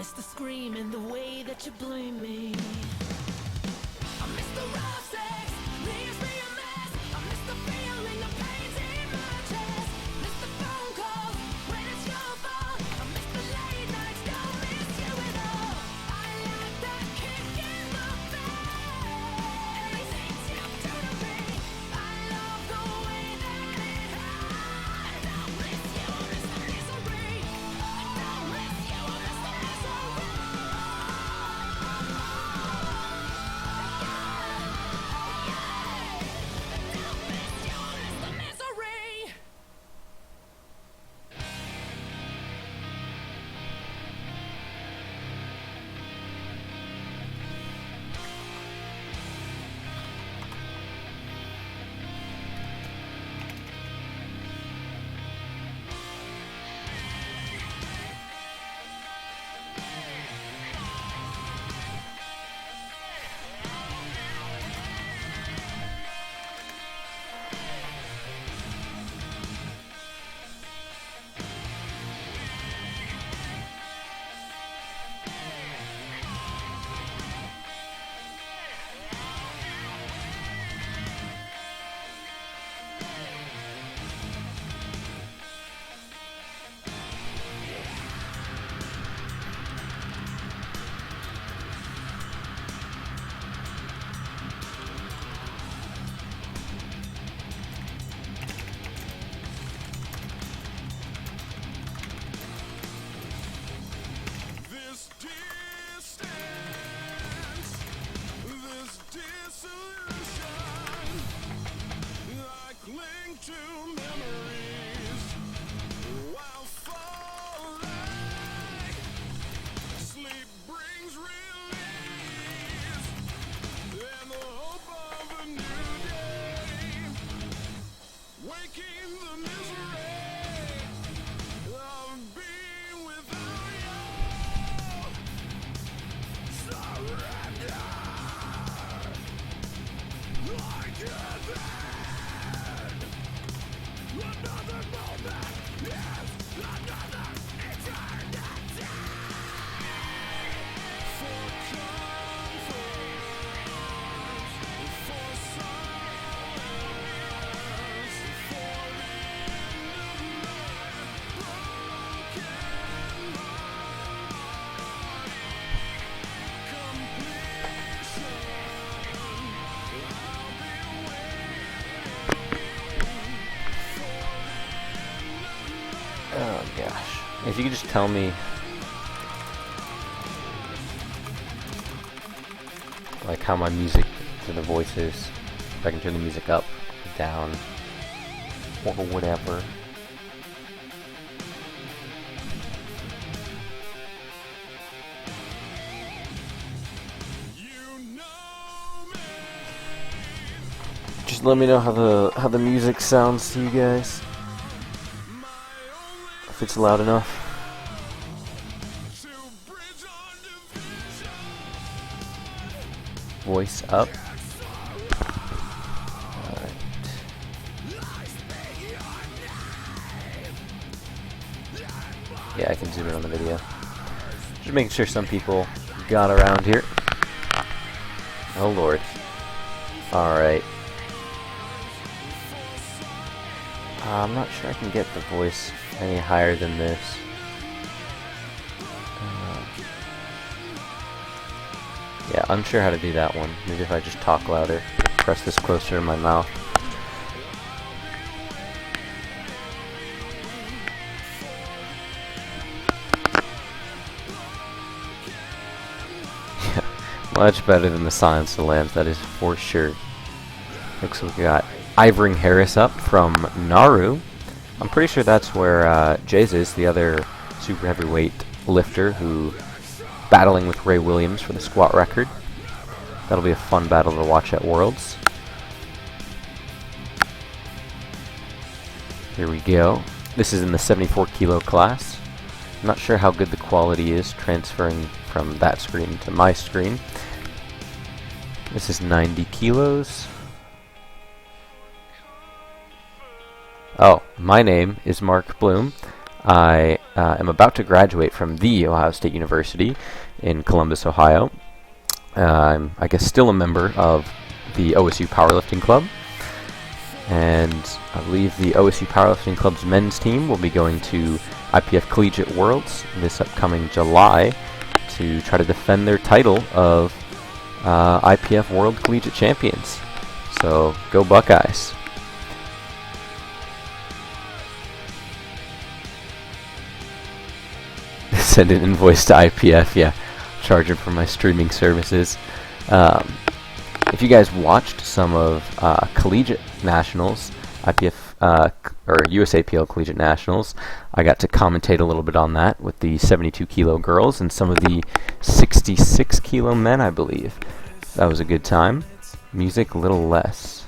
miss the scream and the way that you blame me. I miss the rough sex, leaves me a mess. I miss the feeling of pain's in my chest. Miss the phone calls when it's your fault. I miss the late nights, don't miss you at all. I like that kick in the face. Everything you do to me, I love the way that it hurts. I don't miss you, I miss the misery. I don't miss you, I miss the misery. Oh gosh. If you could just tell me like how my music to the voices, if I can turn the music up, down, or whatever. Just let me know how the music sounds to you guys. If it's loud enough. Voice up. Alright. Yeah, I can zoom in on the video. Just making sure some people got around here. Oh lord. Alright. I'm not sure I can get the voice any higher than this. Yeah, unsure how to do that one. Maybe if I just talk louder, press this closer to my mouth. Yeah, much better than the Silence of the Lambs, that is for sure. Looks like we got Ivering Harris up from Naru. I'm pretty sure that's where Jaze is, the other super heavyweight lifter who battling with Ray Williams for the squat record. That'll be a fun battle to watch at Worlds. Here we go. This is in the 74 kilo class. I'm not sure how good the quality is transferring from that screen to my screen. This is 90 kilos. Oh, my name is Mark Blum. I am about to graduate from the Ohio State University in Columbus, Ohio. I'm, I guess, still a member of the OSU Powerlifting Club, and I believe the OSU Powerlifting Club's men's team will be going to IPF Collegiate Worlds this upcoming July to try to defend their title of IPF World Collegiate Champions. So, go Buckeyes! Send an invoice to IPF, yeah. Charge them for my streaming services. If you guys watched some of collegiate nationals, IPF or USAPL collegiate nationals, I got to commentate a little bit on that with the 72 kilo girls and some of the 66 kilo men, I believe. That was a good time. Music a little less.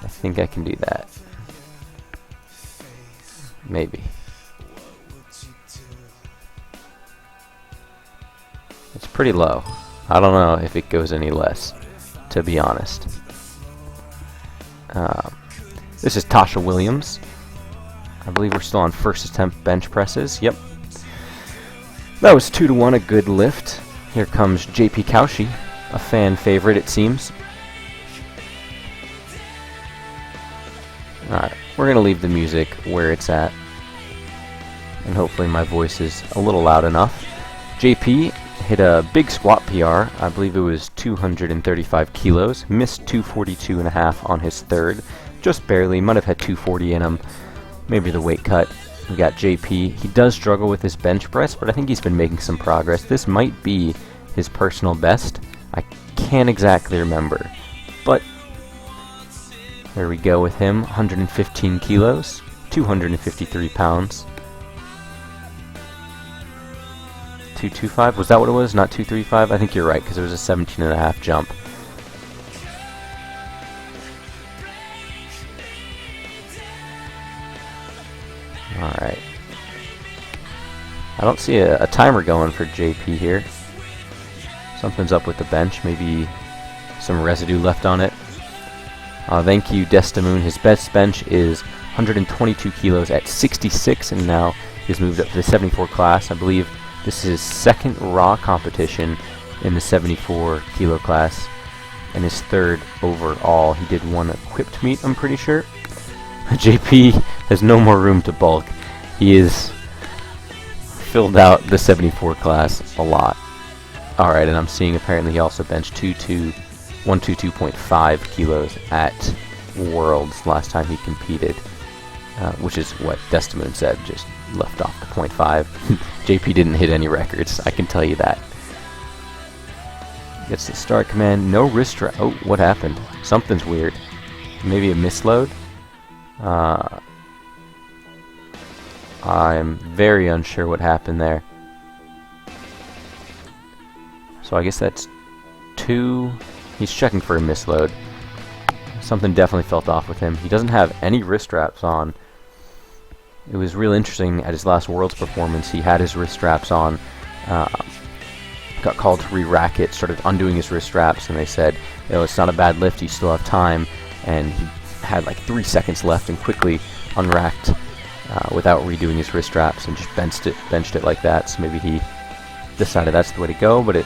I think I can do that. Maybe. It's pretty low. I don't know if it goes any less, to be honest. This is Tasha Williams. I believe we're still on first attempt bench presses. Yep. That was 2-1, a good lift. Here comes JP Cauchy, a fan favorite it seems. Alright, we're going to leave the music where it's at. And hopefully my voice is a little loud enough. JP hit a big squat PR. I believe it was 235 kilos. Missed 242.5 on his third. Just barely. Might have had 240 in him. Maybe the weight cut. We got JP. He does struggle with his bench press, but I think he's been making some progress. This might be his personal best. I can't exactly remember. But there we go with him. 115 kilos. 253 pounds. 225, was that what it was? Not 235? I think you're right, because it was a 17.5 jump. Alright. I don't see a timer going for JP here. Something's up with the bench, maybe some residue left on it. Thank you, Destamoon. His best bench is 122 kilos at 66, and now he's moved up to the 74 class. I believe this is his second raw competition in the 74 kilo class, and his third overall. He did one equipped meet, I'm pretty sure. JP has no more room to bulk. He is filled out the 74 class a lot. Alright, and I'm seeing apparently he also benched 122.5 kilos at Worlds last time he competed, which is what Destamoon said, just left off the 0.5. JP didn't hit any records, I can tell you that. Gets the start command, no wrist strap. Oh, what happened? Something's weird. Maybe a misload? I'm very unsure what happened there. So I guess that's 2. He's checking for a misload. Something definitely felt off with him. He doesn't have any wrist straps on. It was real interesting at his last Worlds performance. He had his wrist straps on, got called to re-rack it, started undoing his wrist straps, and they said, you know, it's not a bad lift, you still have time, and he had like 3 seconds left and quickly unracked without redoing his wrist straps and just benched it like that. So maybe he decided that's the way to go, but it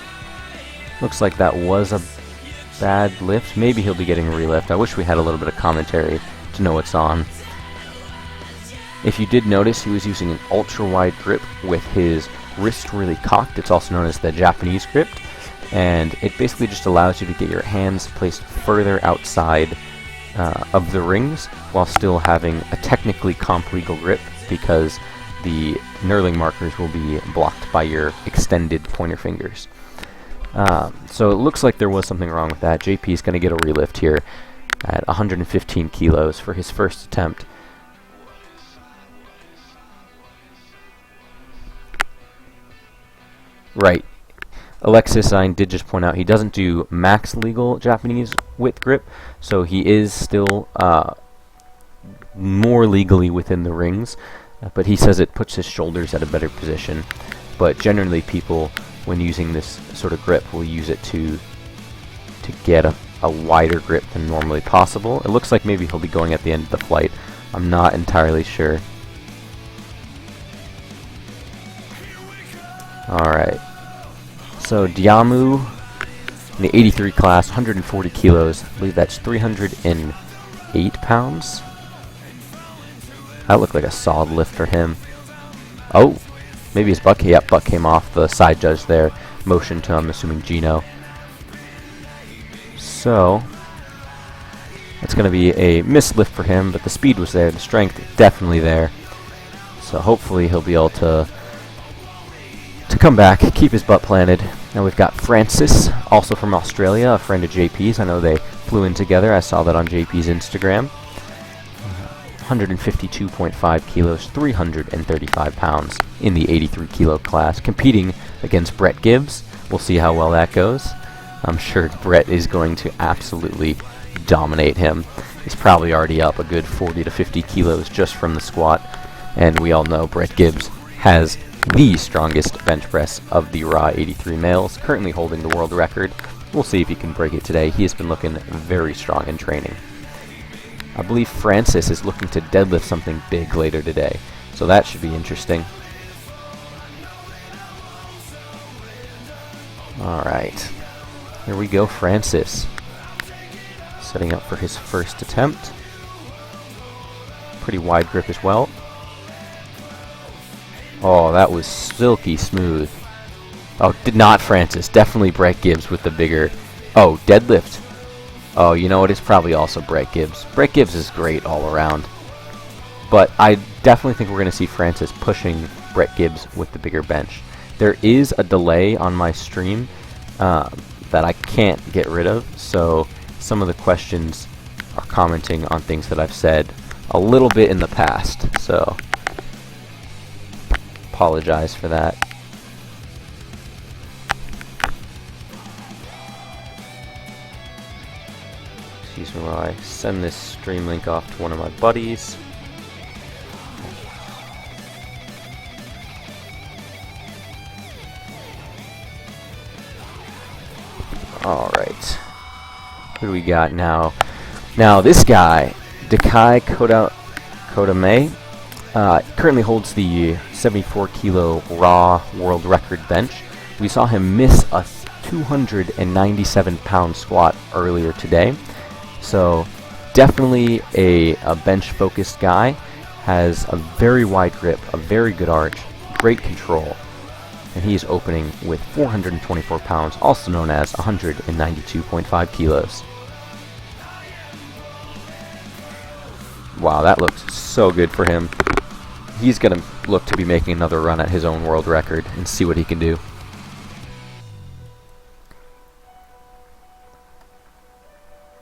looks like that was a bad lift. Maybe he'll be getting a relift. I wish we had a little bit of commentary to know what's on. If you did notice, he was using an ultra-wide grip with his wrist really cocked. It's also known as the Japanese grip, and it basically just allows you to get your hands placed further outside of the rings while still having a technically comp legal grip, because the knurling markers will be blocked by your extended pointer fingers. So it looks like there was something wrong with that. JP is going to get a relift here at 115 kilos for his first attempt. Right. Alexis, I did just point out, he doesn't do max legal Japanese width grip, so he is still more legally within the rings, but he says it puts his shoulders at a better position. But generally people, when using this sort of grip, will use it to get a wider grip than normally possible. It looks like maybe he'll be going at the end of the flight. I'm not entirely sure. Alright. So Diamu in the 83 class, 140 kilos. I believe that's 308 pounds. That looked like a solid lift for him. Oh, maybe his butt came, yep, butt came off. The side judge there motioned to, I'm assuming, Gino. So it's going to be a missed lift for him, but the speed was there, the strength definitely there. So hopefully he'll be able to come back, keep his butt planted. Now we've got Francis, also from Australia, a friend of JP's. I know they flew in together. I saw that on JP's Instagram. 152.5 kilos, 335 pounds in the 83 kilo class, competing against Brett Gibbs. We'll see how well that goes. I'm sure Brett is going to absolutely dominate him. He's probably already up a good 40 to 50 kilos just from the squat. And we all know Brett Gibbs has the strongest bench press of the Raw 83 males, currently holding the world record. We'll see if he can break it today. He has been looking very strong in training. I believe Francis is looking to deadlift something big later today, so that should be interesting. Alright, here we go, Francis. Setting up for his first attempt. Pretty wide grip as well. Oh, that was silky smooth. Oh, did not Francis. Definitely Brett Gibbs with the bigger... Oh, deadlift. Oh, you know what? It's probably also Brett Gibbs. Brett Gibbs is great all around. But I definitely think we're going to see Francis pushing Brett Gibbs with the bigger bench. There is a delay on my stream that I can't get rid of, so some of the questions are commenting on things that I've said a little bit in the past, so apologize for that. Excuse me while I send this stream link off to one of my buddies. Alright. Who do we got now? Now this guy, Dekai Kodame, currently holds the 74 kilo raw world record bench. We saw him miss a 297 pound squat earlier today. So definitely a bench focused guy. Has a very wide grip, a very good arch, great control. And he's opening with 424 pounds, also known as 192.5 kilos. Wow, that looks so good for him. He's going to look to be making another run at his own world record and see what he can do.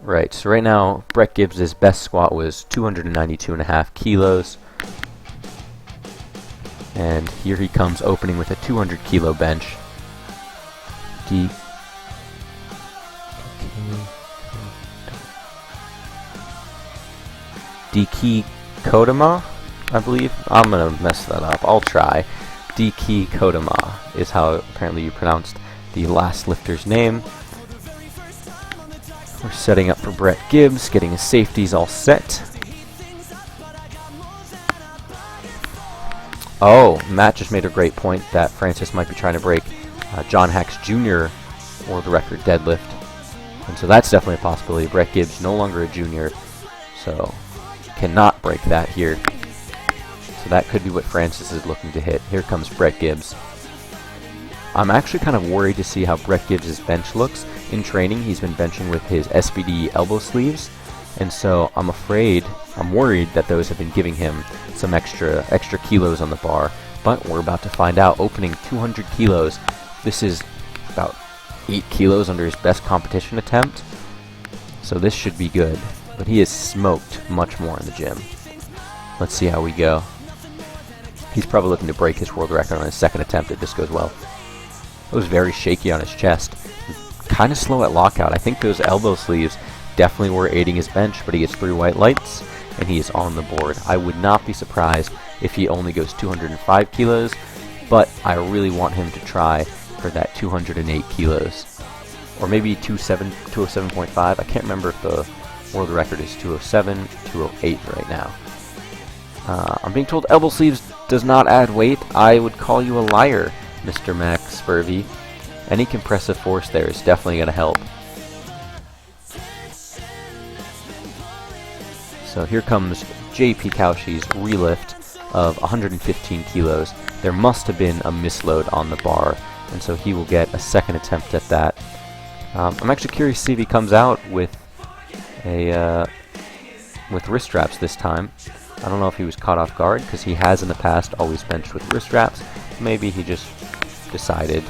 Right, so right now, Brett Gibbs' best squat was 292.5 kilos. And here he comes opening with a 200 kilo bench. Diki Kodama, I believe. I'm gonna mess that up. I'll try. Diki Kodama is how apparently you pronounced the last lifter's name. We're setting up for Brett Gibbs, getting his safeties all set. Oh, Matt just made a great point that Francis might be trying to break John Hacks Jr. world record deadlift. And so that's definitely a possibility. Brett Gibbs no longer a junior, so cannot break that here. So that could be what Francis is looking to hit. Here comes Brett Gibbs. I'm actually kind of worried to see how Brett Gibbs' bench looks. In training, he's been benching with his SBD elbow sleeves, and so I'm worried that those have been giving him some extra kilos on the bar, but we're about to find out. Opening 200 kilos, this is about 8 kilos under his best competition attempt, so this should be good, but he has smoked much more in the gym. Let's see how we go. He's probably looking to break his world record on his second attempt if this goes well. It was very shaky on his chest, kind of slow at lockout. I think those elbow sleeves definitely were aiding his bench, but he gets 3 white lights, and he is on the board. I would not be surprised if he only goes 205 kilos, but I really want him to try for that 208 kilos. Or maybe 207.5. I can't remember if the world record is 207, 208 right now. I'm being told elbow sleeves does not add weight. I would call you a liar Mr. Max Spurvey. Any compressive force there is definitely going to help. So here comes JP Cauchy's relift of 115 kilos. There must have been a misload on the bar, and so he will get a second attempt at that. I'm actually curious to see if he comes out with wrist straps this time. I don't know if he was caught off guard, because he has in the past always benched with wrist straps. Maybe he just decided.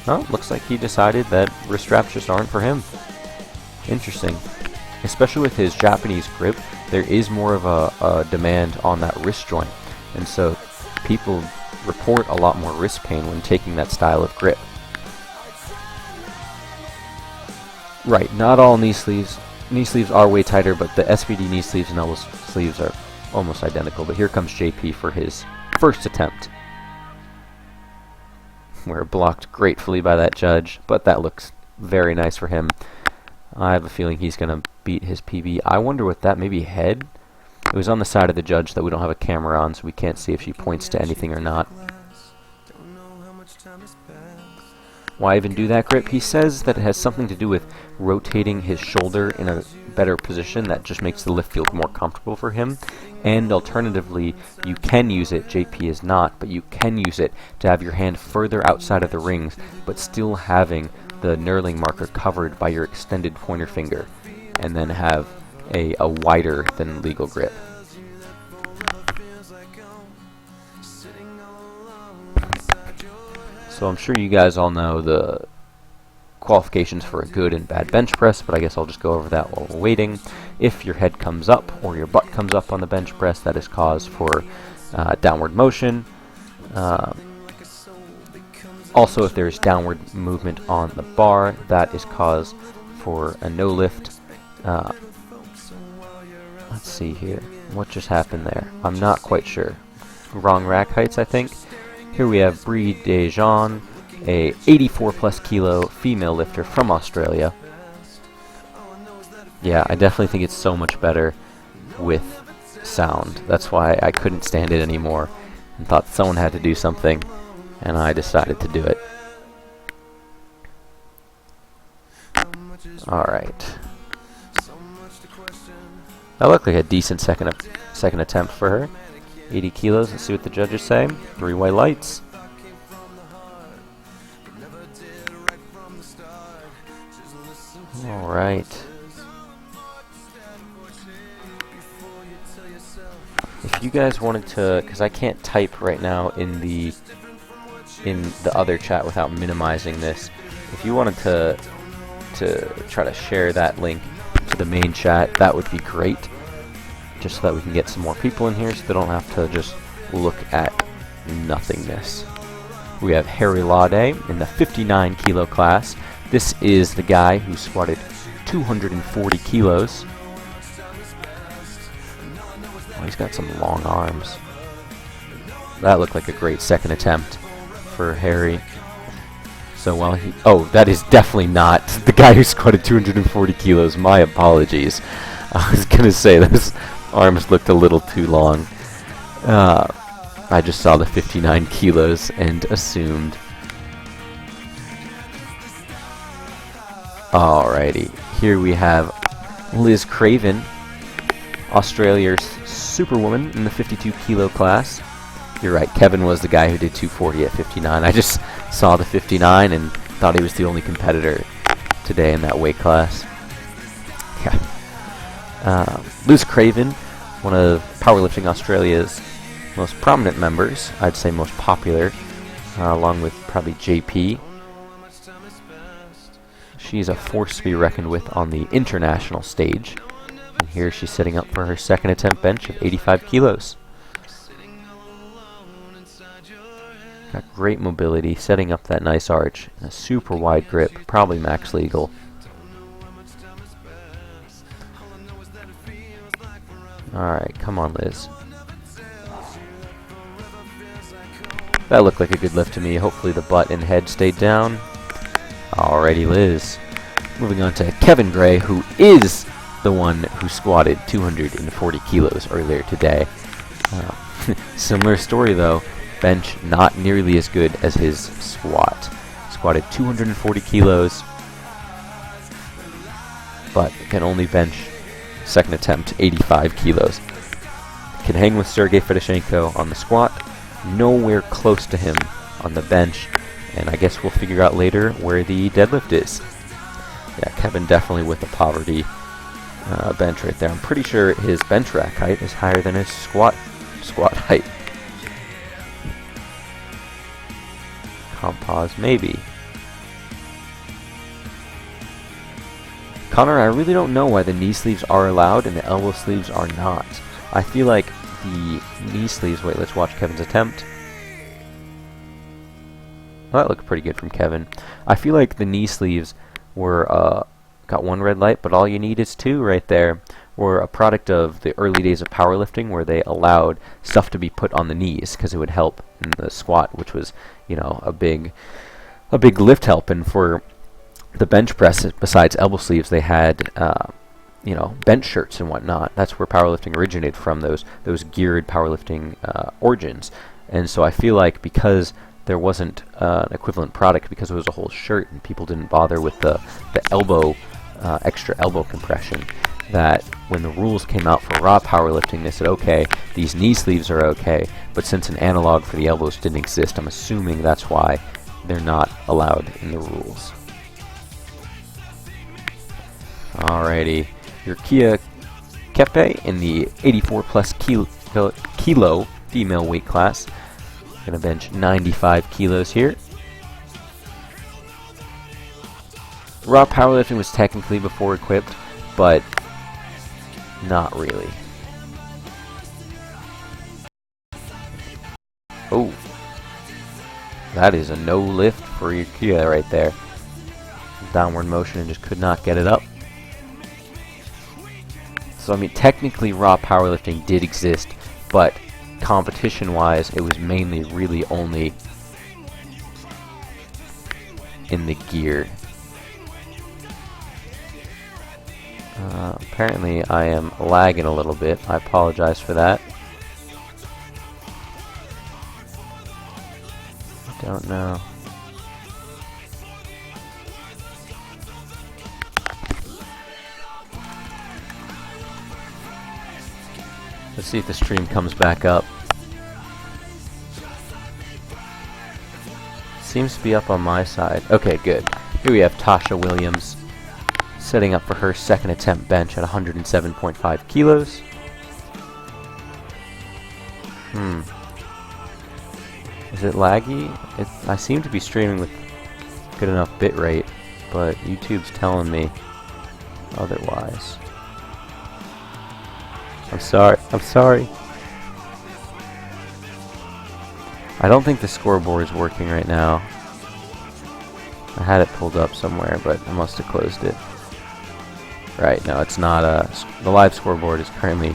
Oh, looks like he decided that wrist straps just aren't for him. Interesting. Especially with his Japanese grip, there is more of a demand on that wrist joint, and so people report a lot more wrist pain when taking that style of grip. Right, not all knee sleeves. Knee sleeves are way tighter, but the SVD knee sleeves and elbow sleeves are almost identical. But here comes JP for his first attempt. We're blocked gratefully by that judge, but that looks very nice for him. I have a feeling he's going to beat his PB. I wonder what that, maybe head? It was on the side of the judge that we don't have a camera on, so we can't see if she points to anything or not. Why even do that grip? He says that it has something to do with rotating his shoulder in a better position that just makes the lift feel more comfortable for him. And alternatively, you can use it, JP is not, but you can use it to have your hand further outside of the rings, but still having the knurling marker covered by your extended pointer finger, and then have a wider than legal grip. So I'm sure you guys all know the qualifications for a good and bad bench press, but I guess I'll just go over that while we're waiting. If your head comes up or your butt comes up on the bench press, that is cause for downward motion. Also, if there's downward movement on the bar, that is cause for a no lift. Let's see here. What just happened there? I'm not quite sure. Wrong rack heights, I think. Here we have Brie Dejean, a 84 plus kilo female lifter from Australia. Yeah, I definitely think it's so much better with sound. That's why I couldn't stand it anymore and thought someone had to do something, and I decided to do it. Alright. That looked like a decent second attempt for her. 80 kilos, let's see what the judges say. 3 white lights. Alright. If you guys wanted to, because I can't type right now in the other chat without minimizing this. If you wanted to try to share that link to the main chat, that would be great. Just so that we can get some more people in here so they don't have to just look at nothingness. We have Harry Laude in the 59 kilo class. This is the guy who squatted 240 kilos. Oh, he's got some long arms. That looked like a great second attempt for Harry. So while he... Oh, that is definitely not the guy who squatted 240 kilos. My apologies. I was going to say those arms looked a little too long. I just saw the 59 kilos and assumed. Alrighty, here we have Liz Craven, Australia's superwoman in the 52 kilo class. You're right, Kevin was the guy who did 240 at 59. I just saw the 59 and thought he was the only competitor today in that weight class. Yeah. Liz Craven, one of Powerlifting Australia's most prominent members, I'd say most popular, along with probably JP. She's a force to be reckoned with on the international stage. And here she's setting up for her second attempt bench of 85 kilos. Got great mobility, setting up that nice arch, and a super wide grip, probably max legal. Alright, come on, Liz. That looked like a good lift to me. Hopefully the butt and head stayed down. Alrighty, Liz. Moving on to Kevin Gray, who is the one who squatted 240 kilos earlier today. Similar story, though. bench not nearly as good as his squat. Squatted 240 kilos, but can only bench, second attempt, 85 kilos. Can hang with Sergey Fedoshenko on the squat, nowhere close to him on the bench, and I guess we'll figure out later where the deadlift is. Yeah, Kevin definitely with the poverty bench right there. I'm pretty sure his bench rack height is higher than his squat height. Comp pause, maybe. Connor, I really don't know why the knee sleeves are allowed and the elbow sleeves are not. I feel like the knee sleeves... Wait, let's watch Kevin's attempt. Well, that looked pretty good from Kevin. I feel like the knee sleeves were... got one red light, but all you need is two right there. Were a product of the early days of powerlifting where they allowed stuff to be put on the knees because it would help in the squat, which was, you know, a big lift help. And for the bench press, besides elbow sleeves, they had you know, bench shirts and whatnot. That's where powerlifting originated from, those geared powerlifting origins. And so I feel like because there wasn't an equivalent product, because it was a whole shirt and people didn't bother with the elbow, extra elbow compression, that when the rules came out for raw powerlifting, they said, okay, these knee sleeves are okay, but since an analog for the elbows didn't exist, I'm assuming that's why they're not allowed in the rules. Alrighty, your Kia Kepe in the 84 plus kilo female weight class. Gonna bench 95 kilos here. Raw powerlifting was technically before equipped, but not really. Oh, that is a no lift for your Kia right there. Downward motion and just could not get it up. So I mean, technically raw powerlifting did exist, but competition-wise, it was mainly really only in the gear. Apparently I am lagging a little bit. I apologize for that. I don't know. Let's see if the stream comes back up. Seems to be up on my side. Okay, good. Here we have Tasha Williams setting up for her second attempt bench at 107.5 kilos. Is it laggy? I seem to be streaming with good enough bitrate, but YouTube's telling me otherwise. I'm sorry. I don't think the scoreboard is working right now. I had it pulled up somewhere, but I must have closed it. Right, no, it's not. The live scoreboard is currently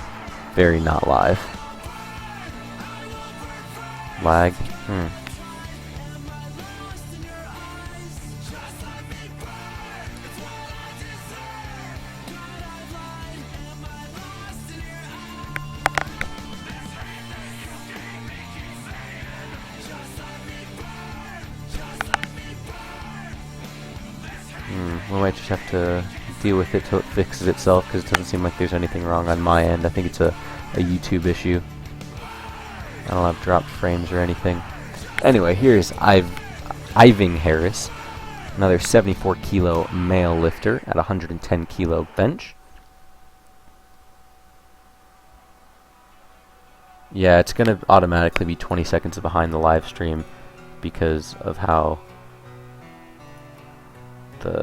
very not live. Lag? We might just have to deal with it till it fixes itself, because it doesn't seem like there's anything wrong on my end. I think it's a YouTube issue. I don't have dropped frames or anything. Anyway, here's Iving Harris, another 74 kilo male lifter at 110 kilo bench. Yeah, it's going to automatically be 20 seconds behind the live stream because of how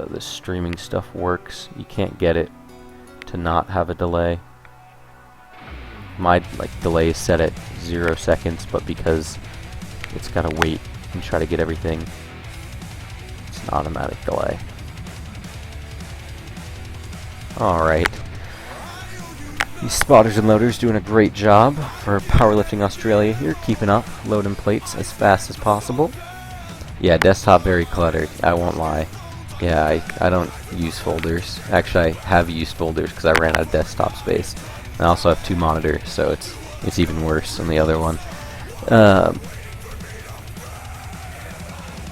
the streaming stuff works. You can't get it to not have a delay. My delay is set at 0 seconds, but because it's got to wait and try to get everything, it's an automatic delay. Alright. These spotters and loaders doing a great job for Powerlifting Australia here, keeping up, loading plates as fast as possible. Yeah, desktop very cluttered, I won't lie. Yeah, I don't use folders. Actually, I have used folders because I ran out of desktop space. I also have 2 monitors, so it's even worse than the other one.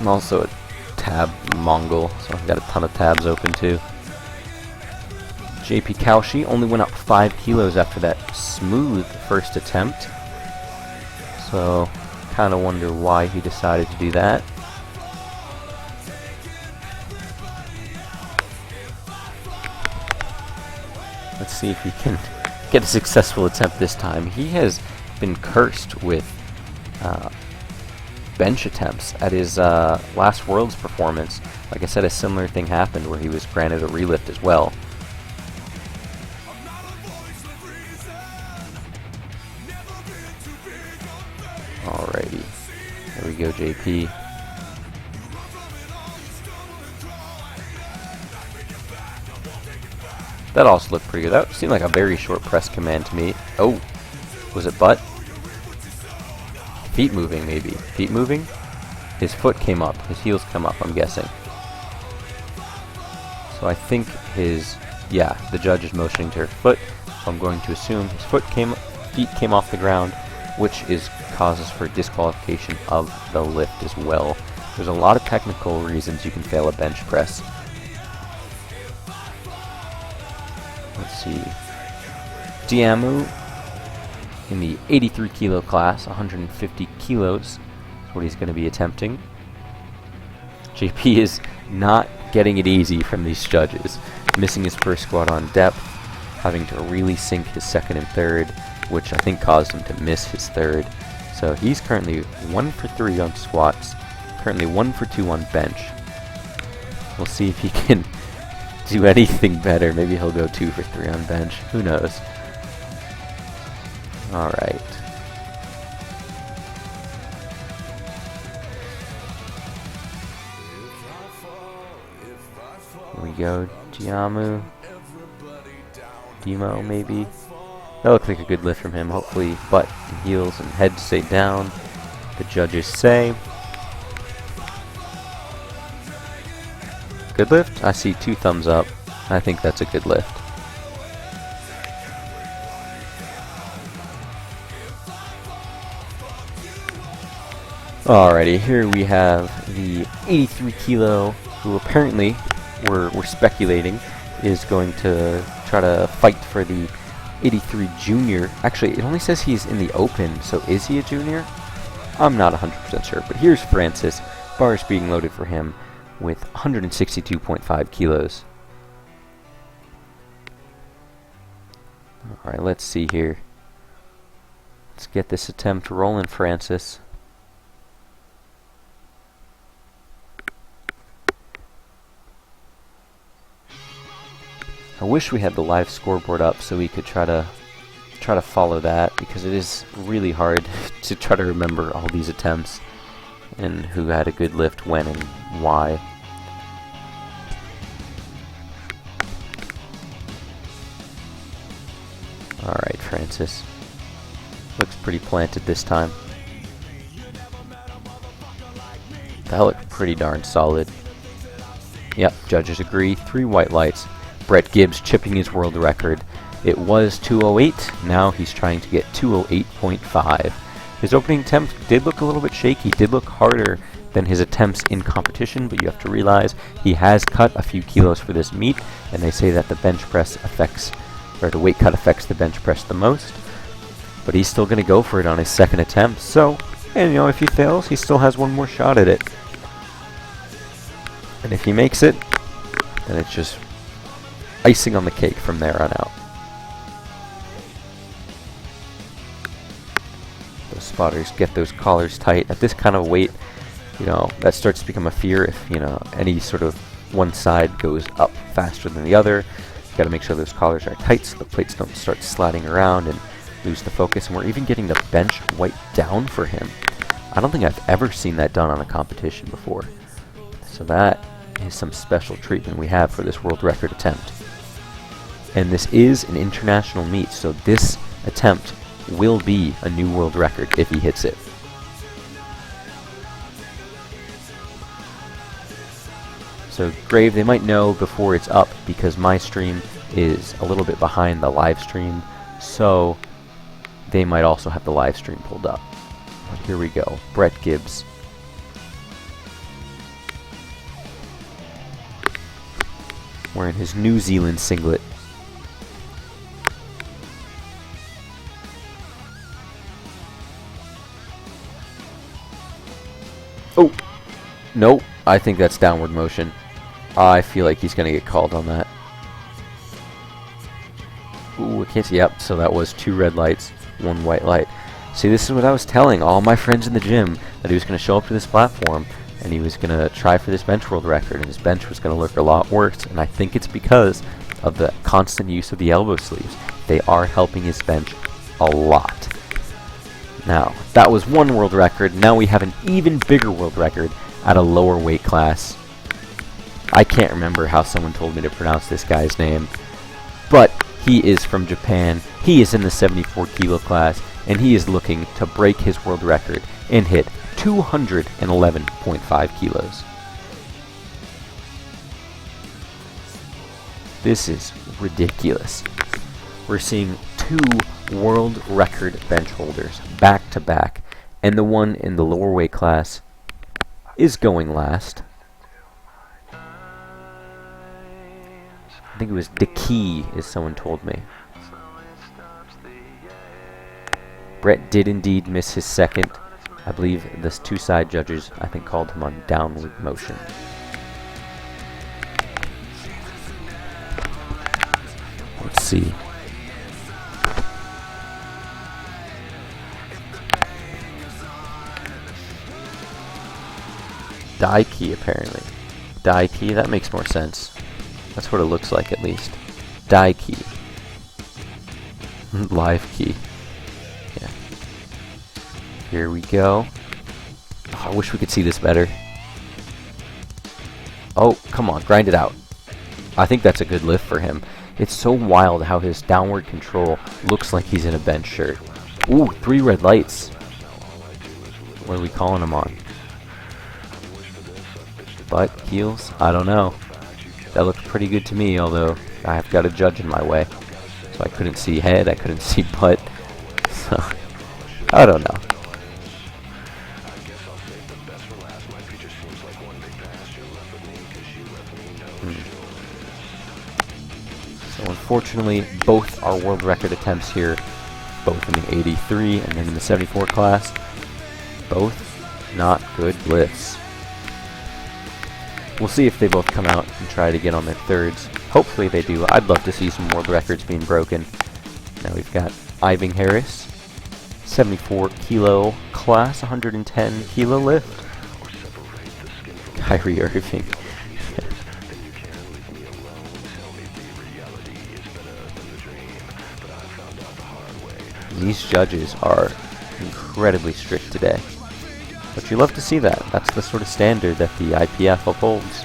I'm also a tab Mongol, so I've got a ton of tabs open too. JP Kaushi only went up 5 kilos after that smooth first attempt. So, kind of wonder why he decided to do that. Let's see if he can get a successful attempt this time. He has been cursed with bench attempts at his last Worlds performance. Like I said, a similar thing happened where he was granted a relift as well. Alrighty, there we go, JP. That also looked pretty good. That seemed like a very short press command to me. Oh, was it butt? Feet moving, maybe. Feet moving? His foot came up. His heels come up, I'm guessing. So I think his... yeah, the judge is motioning to her foot. So I'm going to assume his feet came off the ground, which is causes for disqualification of the lift as well. There's a lot of technical reasons you can fail a bench press. Let's see. Diamu in the 83 kilo class, 150 kilos is what he's going to be attempting. JP is not getting it easy from these judges. Missing his first squat on depth, having to really sink his second and third, which I think caused him to miss his third. So he's currently 1 for 3 on squats, currently 1 for 2 on bench. We'll see if he can do anything better. Maybe he'll go 2 for 3 on bench. Who knows? Alright. Here we go. Diamu. Demo, maybe. That looked like a good lift from him. Hopefully butt and heels and head stay down. The judges say. Good lift? I see 2 thumbs up. I think that's a good lift. Alrighty, here we have the 83 kilo, who apparently, we're speculating, is going to try to fight for the 83 junior. Actually, it only says he's in the open, so is he a junior? I'm not 100% sure, but here's Francis. Bars being loaded for him with 162.5 kilos. Alright, let's see here. Let's get this attempt rolling, Francis. I wish we had the live scoreboard up so we could try to follow that, because it is really hard to try to remember all these attempts and who had a good lift when and why. Alright, Francis. Looks pretty planted this time. That looked pretty darn solid. Yep, judges agree. 3 white lights. Brett Gibbs chipping his world record. It was 2:08. Now he's trying to get 2:08.5. His opening attempt did look a little bit shaky. Did look harder than his attempts in competition, but you have to realize he has cut a few kilos for this meet, and they say that the bench press affects, or the weight cut affects the bench press the most. But he's still going to go for it on his second attempt. So, and you know, if he fails, he still has one more shot at it. And if he makes it, then it's just icing on the cake from there on out. Those spotters get those collars tight. At this kind of weight, you know, that starts to become a fear if, you know, any sort of one side goes up faster than the other. You got to make sure those collars are tight so the plates don't start sliding around and lose the focus. And we're even getting the bench white down for him. I don't think I've ever seen that done on a competition before. So that is some special treatment we have for this world record attempt. And this is an international meet, so this attempt will be a new world record if he hits it. So Grave, they might know before it's up because my stream is a little bit behind the live stream, so they might also have the live stream pulled up. But here we go, Brett Gibbs. wearing his New Zealand singlet. Oh! Nope, I think that's downward motion. I feel like he's going to get called on that. Ooh, I can't see. Yep, so that was 2 red lights, 1 white light. See, this is what I was telling all my friends in the gym, that he was going to show up to this platform, and he was going to try for this bench world record, and his bench was going to look a lot worse, and I think it's because of the constant use of the elbow sleeves. They are helping his bench a lot. Now, that was 1 world record. Now we have an even bigger world record at a lower weight class. I can't remember how someone told me to pronounce this guy's name, but he is from Japan. He is in the 74 kilo class, and he is looking to break his world record and hit 211.5 kilos. This is ridiculous. We're seeing 2 world record bench holders back to back, and the one in the lower weight class is going last. I think it was Deki, as someone told me. Brett did indeed miss his second. I believe the 2 side judges, I think, called him on downward motion. Let's see. Daiki, apparently. Daiki, that makes more sense. That's what it looks like, at least. Daiki. Live key. Yeah. Here we go. Oh, I wish we could see this better. Oh, come on, grind it out. I think that's a good lift for him. It's so wild how his downward control looks like he's in a bench shirt. Ooh, 3 red lights. What are we calling him on? Butt, heels? I don't know. That looked pretty good to me, although I've got a judge in my way. So I couldn't see head, I couldn't see butt. So, I don't know. So unfortunately, both our world record attempts here, both in the 83 and then in the 74 class, both not good lifts. We'll see if they both come out and try to get on their thirds. Hopefully they do. I'd love to see some world records being broken. Now we've got Irving Harris, 74 kilo class, 110 kilo lift. Kyrie Irving. These judges are incredibly strict today. But you love to see that. That's the sort of standard that the IPF upholds.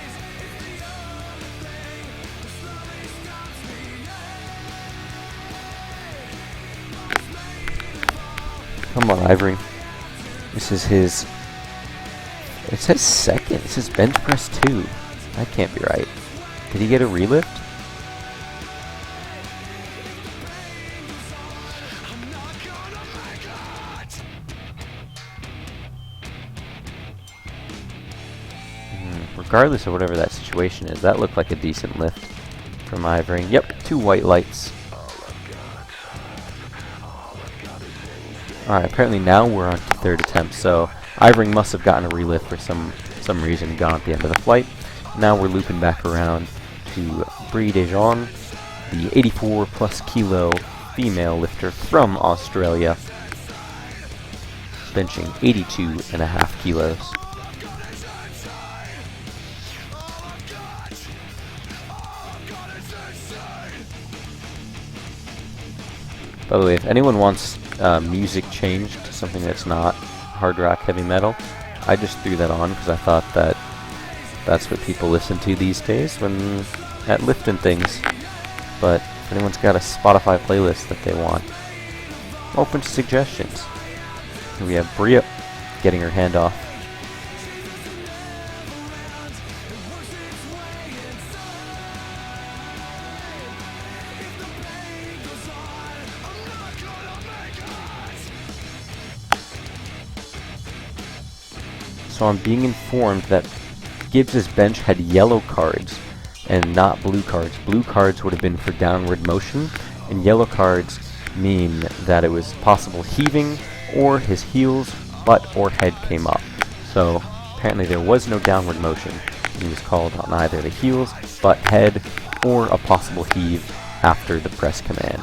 Come on, Ivory. This is his... It says second. This is bench press 2. That can't be right. Did he get a relift? Regardless of whatever that situation is, that looked like a decent lift from Ivory. Yep, 2 white lights. Alright, apparently now we're on to 3rd attempt, so Ivory must have gotten a relift for some reason and gone at the end of the flight. Now we're looping back around to Brie Dejean, the 84 plus kilo female lifter from Australia, benching 82.5 kilos. By the way, if anyone wants music changed to something that's not hard rock heavy metal, I just threw that on because I thought that that's what people listen to these days when at lifting things. But if anyone's got a Spotify playlist that they want, I'm open to suggestions. Here we have Bria getting her hand off. So I'm being informed that Gibbs's bench had yellow cards and not blue cards. Blue cards would have been for downward motion, and yellow cards mean that it was possible heaving, or his heels, butt, or head came up. So apparently there was no downward motion. He was called on either the heels, butt, head, or a possible heave after the press command.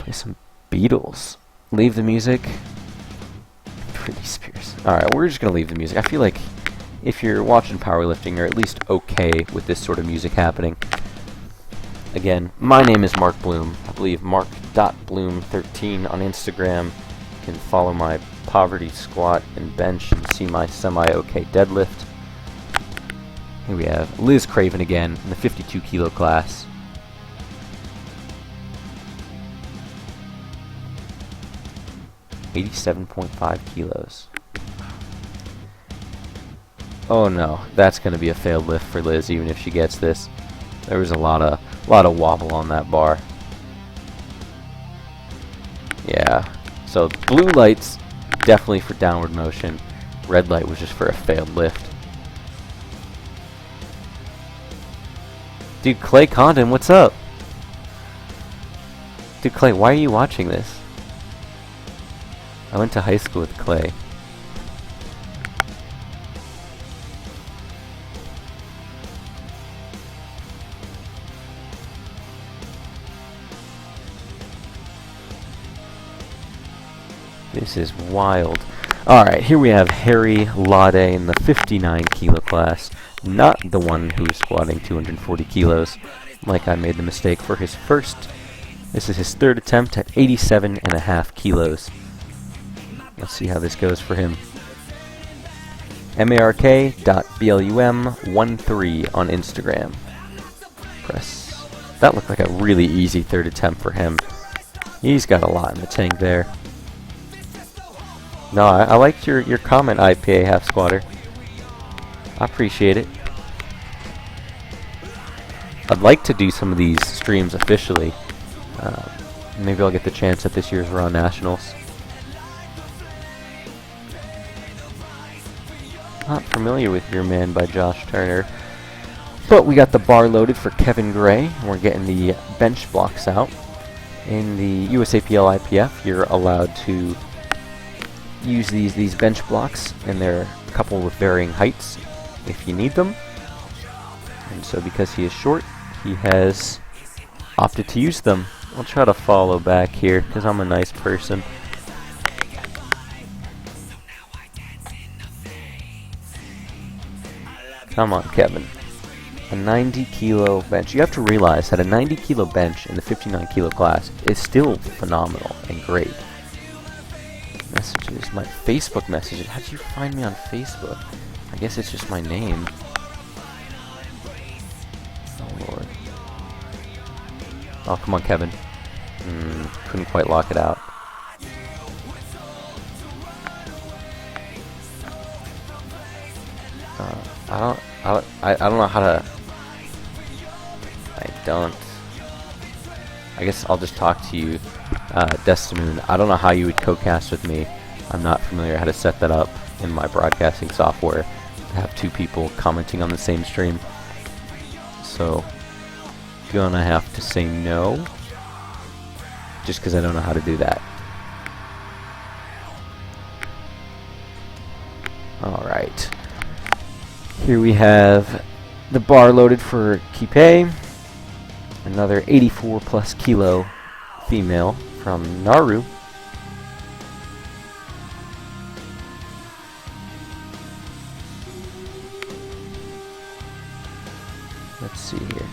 There's some Beatles. Leave the music. Britney Spears. Alright, we're just going to leave the music. I feel like if you're watching powerlifting, you're at least okay with this sort of music happening. Again, my name is Mark Blum. I believe mark.bloom13 on Instagram. You can follow my poverty squat and bench and see my semi-okay deadlift. Here we have Liz Craven again in the 52 kilo class. $87.5 kilos. Oh no, that's going to be a failed lift for Liz, even if she gets this. There was a lot of wobble on that bar. Yeah. So blue lights definitely for downward motion. Red light was just for a failed lift. Dude, Clay Condon, what's up? Dude, Clay, why are you watching this? I went to high school with Clay. This is wild. Alright, here we have Harry Lade in the 59 kilo class. Not the one who's squatting 240 kilos, like I made the mistake for his first. This is his third attempt at 87.5 kilos. Let's see how this goes for him. mark.blum13 on Instagram. Press. That looked like a really easy third attempt for him. He's got a lot in the tank there. No, I liked your comment, IPA half squatter. I appreciate it. I'd like to do some of these streams officially. Maybe I'll get the chance at this year's Raw Nationals. Not familiar with Your Man by Josh Turner. But we got the bar loaded for Kevin Gray, and we're getting the bench blocks out. In the USAPL IPF, you're allowed to use these bench blocks, and they're a couple with varying heights if you need them. And so because he is short, he has opted to use them. I'll try to follow back here because I'm a nice person. Come on, Kevin. A 90 kilo bench. You have to realize that a 90 kilo bench in the 59 kilo class is still phenomenal and great. Messages, my Facebook messages. How did you find me on Facebook? I guess it's just my name. Oh lord. Oh, come on, Kevin. Couldn't quite lock it out. I don't know how to. I guess I'll just talk to you, Destimoon. I don't know how you would co-cast with me. I'm not familiar how to set that up in my broadcasting software to have two people commenting on the same stream. So, gonna have to say no, just because I don't know how to do that. Alright. Here we have the bar loaded for Kipe. Another 84 plus kilo female from Nauru. Let's see here.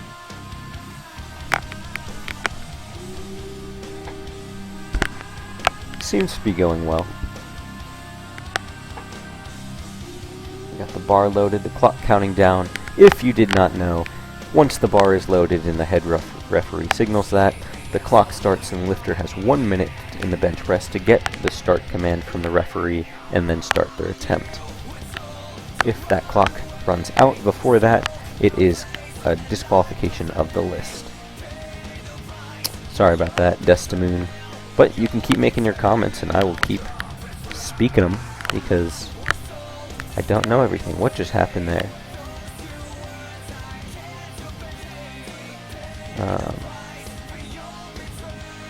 Seems to be going well. We got the bar loaded, the clock counting down. If you did not know, once the bar is loaded and the head referee signals that, the clock starts and the lifter has 1 minute in the bench press to get the start command from the referee and then start their attempt. If that clock runs out before that, it is a disqualification of the list. Sorry about that, Destimoon. But you can keep making your comments and I will keep speaking them because I don't know everything. What just happened there?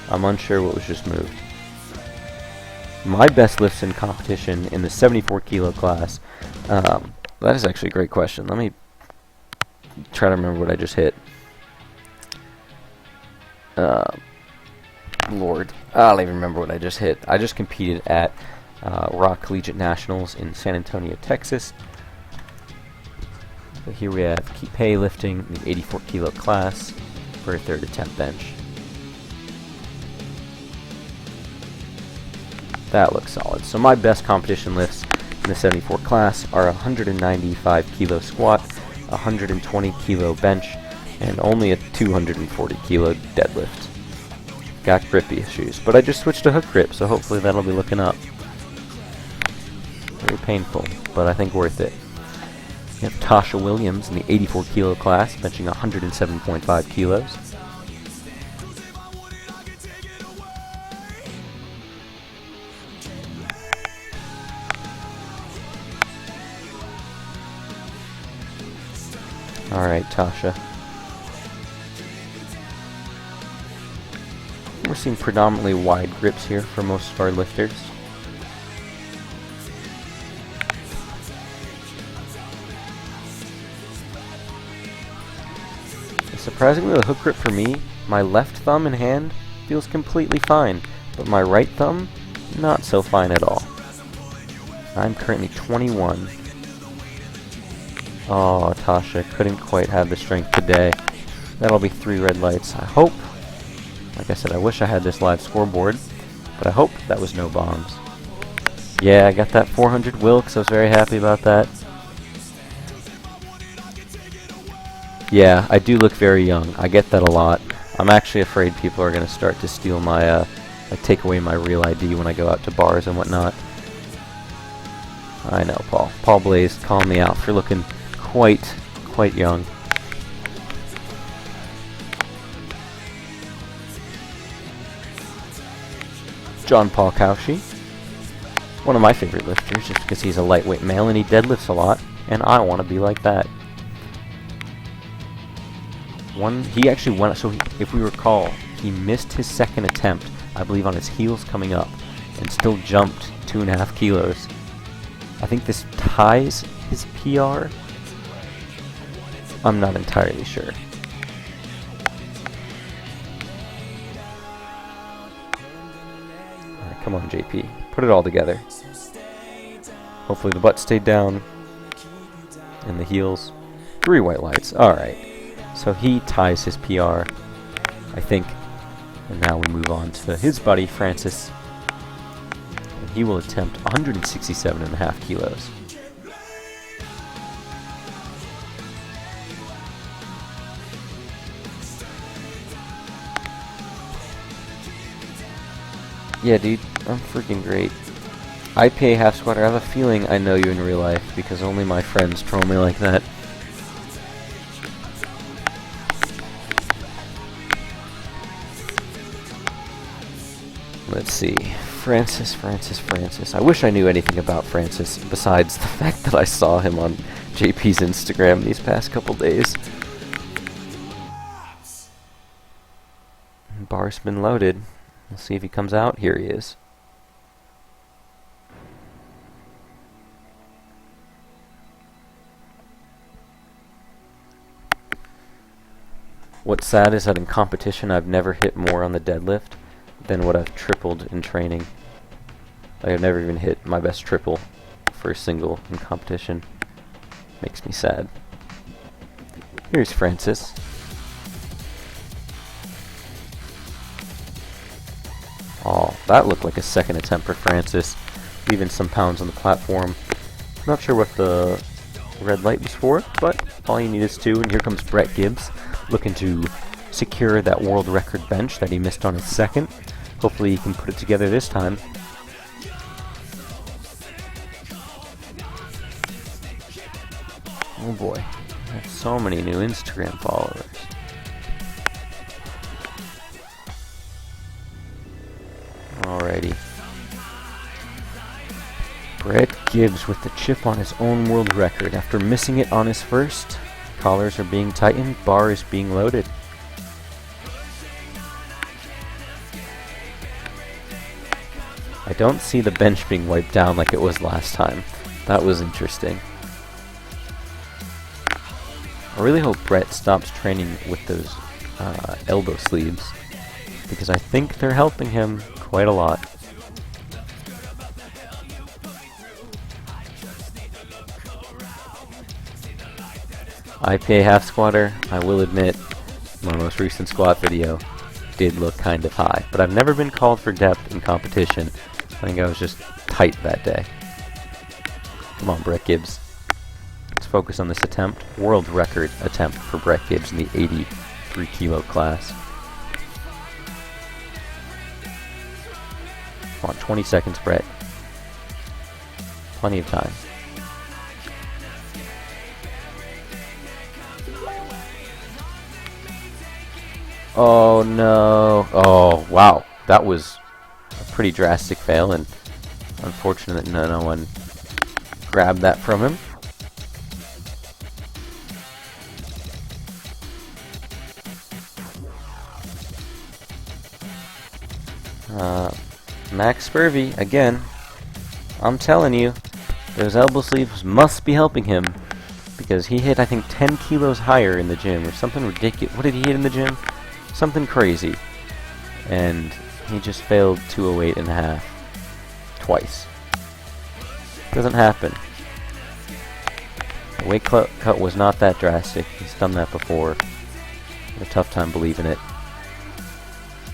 I'm unsure what was just moved. My best lifts in competition in the 74 kilo class. That is actually a great question. Let me try to remember what I just hit. Lord, I don't even remember what I just hit. I just competed at Rock Collegiate Nationals in San Antonio, Texas. So here we have Kipe lifting the 84 kilo class for a third attempt bench. That looks solid. So my best competition lifts in the 74 class are 195 kilo squat, 120 kilo bench, and only a 240 kilo deadlift. Got grip issues, but I just switched to hook grip, so hopefully that'll be looking up. Very painful, but I think worth it. We have Tasha Williams in the 84 kilo class, benching 107.5 kilos. Alright, Tasha. We're seeing predominantly wide grips here for most of our lifters. Surprisingly, the hook grip for me, my left thumb and hand feels completely fine, but my right thumb, not so fine at all. I'm currently 21. Oh, Tasha couldn't quite have the strength today. That'll be 3 red lights. I hope, like I said, I wish I had this live scoreboard, but I hope that was no bombs. Yeah, I got that 400 Wilks. I was very happy about that. Yeah, I do look very young. I get that a lot. I'm actually afraid people are going to start to steal my, like take away my real ID when I go out to bars and whatnot. I know, Paul. Paul Blaze calling me out for looking quite young. John Paul Cauchy, one of my favorite lifters, just because he's a lightweight male and he deadlifts a lot, and I want to be like that. He actually went, so if we recall, he missed his second attempt, I believe on his heels coming up, and still jumped 2.5 kilos. I think this ties his PR. I'm not entirely sure. Alright, come on, JP. Put it all together. Hopefully the butt stayed down. And the heels. 3 white lights. Alright. So he ties his PR, I think. And now we move on to his buddy, Francis. And he will attempt 167.5 kilos. Yeah, dude, I'm freaking great. IPA half squatter, I have a feeling I know you in real life because only my friends troll me like that. Let's see. Francis. I wish I knew anything about Francis besides the fact that I saw him on JP's Instagram these past couple days. Bar's been loaded. We'll see if he comes out. Here he is. What's sad is that in competition I've never hit more on the deadlift than what I've tripled in training. I've never even hit my best triple for a single in competition. Makes me sad. Here's Francis. Oh, that looked like a second attempt for Francis. Leaving some pounds on the platform. Not sure what the red light was for, but all you need is 2, and here comes Brett Gibbs, looking to secure that world record bench that he missed on his second. Hopefully he can put it together this time. Oh boy, I have so many new Instagram followers. Alrighty. Brett Gibbs with the chip on his own world record. After missing it on his first, collars are being tightened, bar is being loaded. I don't see the bench being wiped down like it was last time. That was interesting. I really hope Brett stops training with those elbow sleeves, because I think they're helping him quite a lot. IPA half squatter, I will admit, my most recent squat video did look kind of high, but I've never been called for depth in competition. I think I was just tight that day. Come on, Brett Gibbs. Let's focus on this attempt. World record attempt for Brett Gibbs in the 83 kilo class. Come on, 20 seconds, Brett. Plenty of time. Oh no. Oh wow. That was a pretty drastic fail, and unfortunate that no one grabbed that from him. Max Spurvey, again, I'm telling you, those elbow sleeves must be helping him, because he hit, I think, 10 kilos higher in the gym, or something ridiculous. What did he hit in the gym? Something crazy. And he just failed 208 and a half. Twice. Doesn't happen. The weight cut was not that drastic. He's done that before. I had a tough time believing it.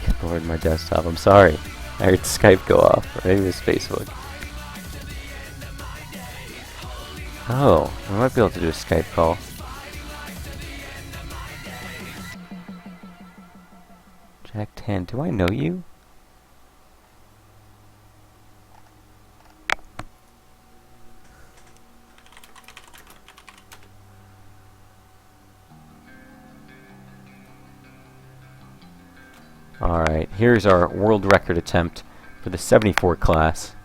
Good Lord, my desktop. I'm sorry. I heard Skype go off. Or maybe it was Facebook. Oh, we might be able to do a Skype call. Jack 10. Do I know you? Alright, here's our world record attempt for the 74 class.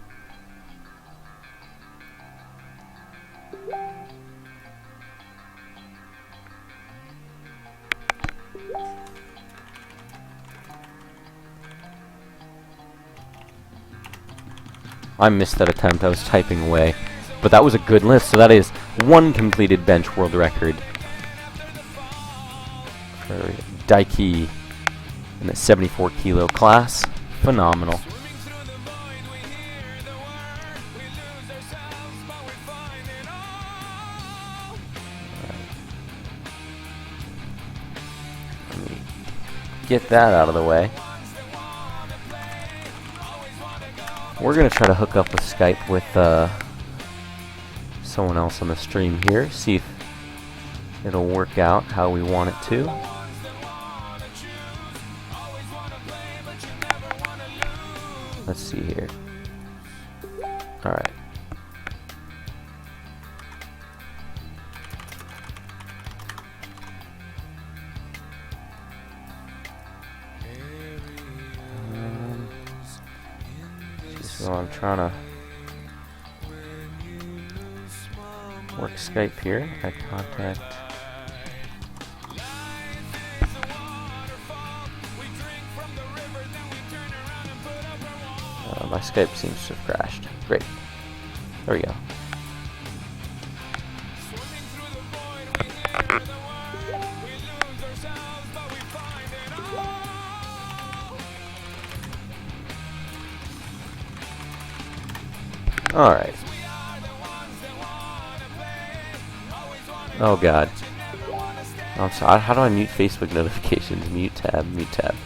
I missed that attempt, I was typing away. But that was a good lift, so that is one completed bench world record for Daiki in the 74 kilo class. Phenomenal. Let me get that out of the way. We're going to try to hook up with Skype with someone else on the stream here, see if it'll work out how we want it to. Let's see here. Alright. So I'm trying to work Skype here. I contact. My Skype seems to have crashed. Great. There we go. Alright. Oh god. I'm sorry. How do I mute Facebook notifications? Mute tab, mute tab.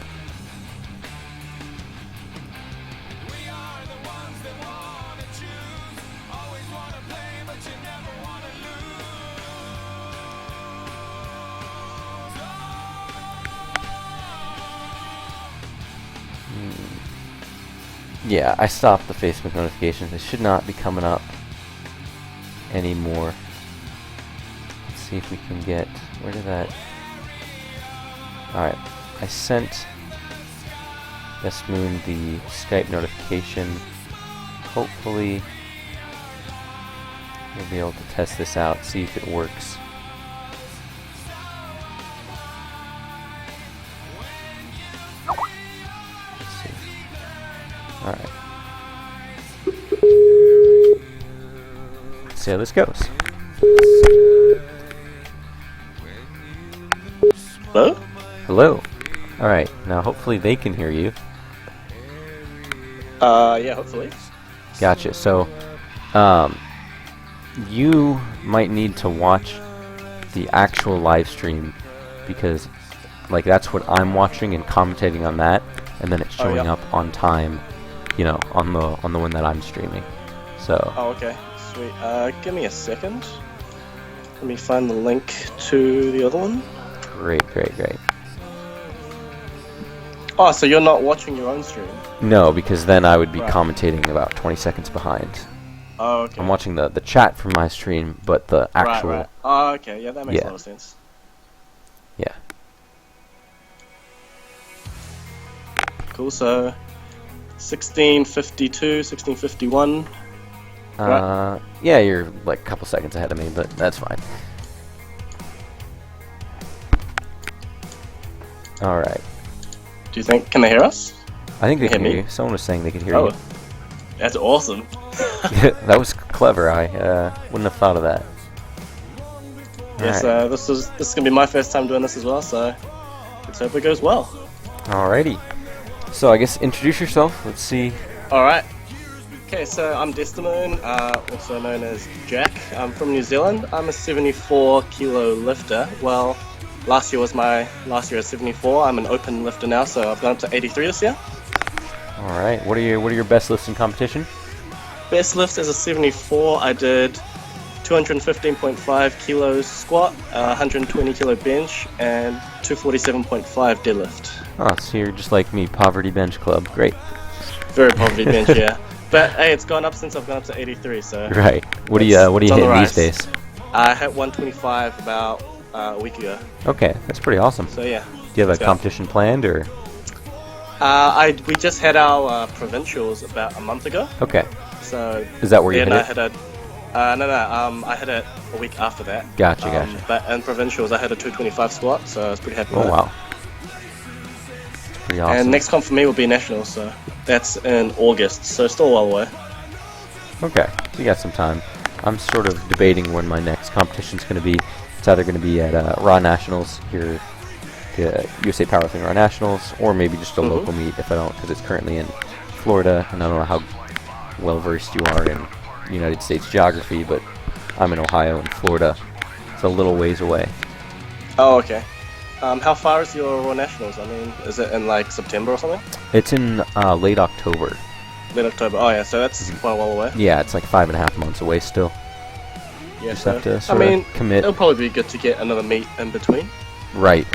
Yeah, I stopped the Facebook notifications. They should not be coming up anymore. Let's see if we can get... Where did that... Alright, I sent Yes Moon the Skype notification. Hopefully we'll be able to test this out, see if it works. Let's see. Alright. Let's see how this goes. Hello? Hello. Alright, now hopefully they can hear you. Yeah, hopefully. Gotcha. So, you might need to watch the actual live stream because, like, that's what I'm watching and commentating on that, and then it's showing up on time, you know, on the one that I'm streaming. So. Oh, okay. Sweet. Give me a second. Let me find the link to the other one. Great. Oh, so you're not watching your own stream? No, because then I would be commentating about 20 seconds behind. Oh, okay. I'm watching the chat from my stream, but the actual... Right. Oh, okay. Yeah, that makes a lot of sense. Yeah. Cool, so 1652, 1651. Right. Yeah, you're like a couple seconds ahead of me, but that's fine. Alright. Do you think, can they hear us? I think they Can can you hear hear you. Someone was saying they could hear Oh, you. that's awesome. Yeah, that was clever. I wouldn't have thought of that. Yes, Alright. this is gonna be my first time doing this as well, so let's hope it goes well. Alrighty. So I guess introduce yourself. Let's see. Alright. Okay, so I'm Destimoon, also known as Jack. I'm from New Zealand. I'm a 74 kilo lifter. Well, last year was my last year at 74. I'm an open lifter now, so I've gone up to 83 this year. Alright. What are your best lifts in competition? Best lift as a 74, I did 215.5 kilos squat, 120 kilo bench, and 247.5 deadlift. Oh, so you're just like me, Poverty Bench Club. Great. Very poverty bench, yeah. But hey, it's gone up since I've gone up to 83, so Right. What do you it's hitting on the these rise. days? I hit 125 about a week ago. Okay, that's pretty awesome. So yeah. Do you have let's a go. competition planned or? We just had our provincials about a month ago. Okay. So Is that where you then hit I it? had I hit it a week after that. Gotcha. But in provincials, I had a 225 squat, so I was pretty happy with Oh that. wow. That's pretty awesome. And next comp for me will be nationals, so that's in August, so still well away. Okay, so you got some time. I'm sort of debating when my next competition's going to be. It's either going to be at Raw Nationals here, the USA Powerlifting Raw Nationals, or maybe just a local meet if I don't, because it's currently in Florida, and I don't know how well versed you are in United States geography, but I'm in Ohio and Florida. It's a little ways away. Oh, okay. How far is your Raw Nationals? I mean, is it in like September or something? It's in late October. Late October. Oh yeah, so that's quite well away. Yeah, it's like 5.5 months away still. Yeah, Just so, have to I sort mean, of commit. it'll probably be good to get another meet in between. Right.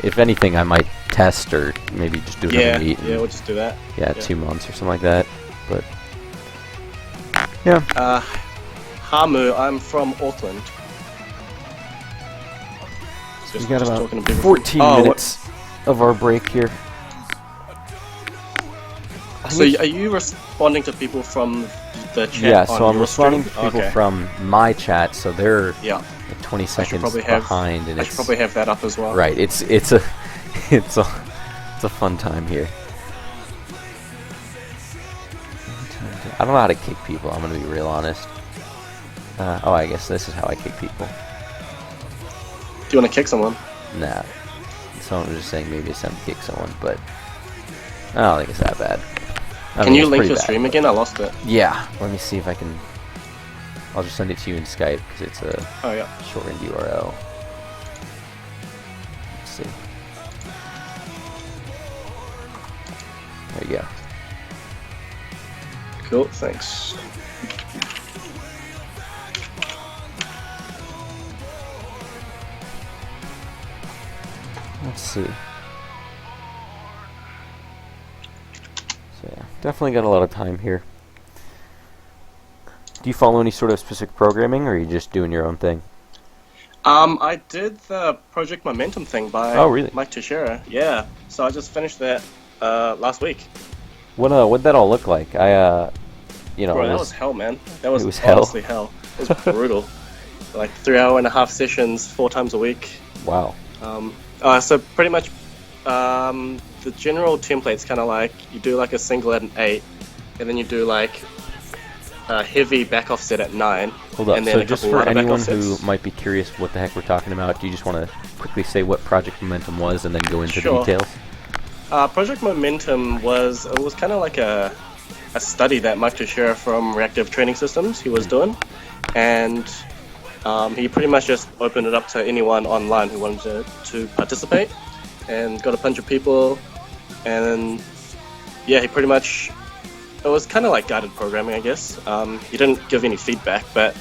If anything, I might test or maybe just do another meet. Yeah, we'll just do that. Yeah, 2 months or something like that. But yeah. Hamu, I'm from Auckland. We got just about talking to people 14 from- minutes of our break here. So are you responding to people from the chat? Yeah, on so I'm your responding stream? to people Okay. from my chat, so they're Yeah, like 20 I should seconds probably have. behind, and I it's should probably have that up as well. right. It's a it's a fun time here. I don't know how to kick people. I'm gonna be real honest. Oh, I guess this is how I kick people. Do you want to kick someone? Nah. Someone was just saying maybe it's time to kick someone, but I don't think it's that bad. I Can mean, you it's link pretty your bad, stream but- again? I lost it. Yeah. Let me see if I can. I'll just send it to you in Skype because it's a Oh yeah. shortened URL. Let's see. There you go. Cool. Thanks. Let's see. So yeah, definitely got a lot of time here. Do you follow any sort of specific programming, or are you just doing your own thing? I did the Project Momentum thing by Oh, really? Mike Teixeira. Yeah. So I just finished that last week. What'd that all look like? Bro, it that was hell, man. That was it was hell? honestly hell. It was brutal. Like 3.5 hour sessions, 4 times a week. Wow. So pretty much, the general template's kind of like you do like a single at an 8, and then you do like a heavy back offset at 9. Hold up. And then So a just couple for lighter back anyone who offsets. might be curious what the heck we're talking about, do you just want to quickly say what Project Momentum was and then go into the Sure. details? Project Momentum was kind of like a study that Mike Teixeira from Reactive Training Systems he was doing, and he pretty much just opened it up to anyone online who wanted to participate, and got a bunch of people, and yeah, he pretty much, it was kind of like guided programming, I guess. He didn't give any feedback, but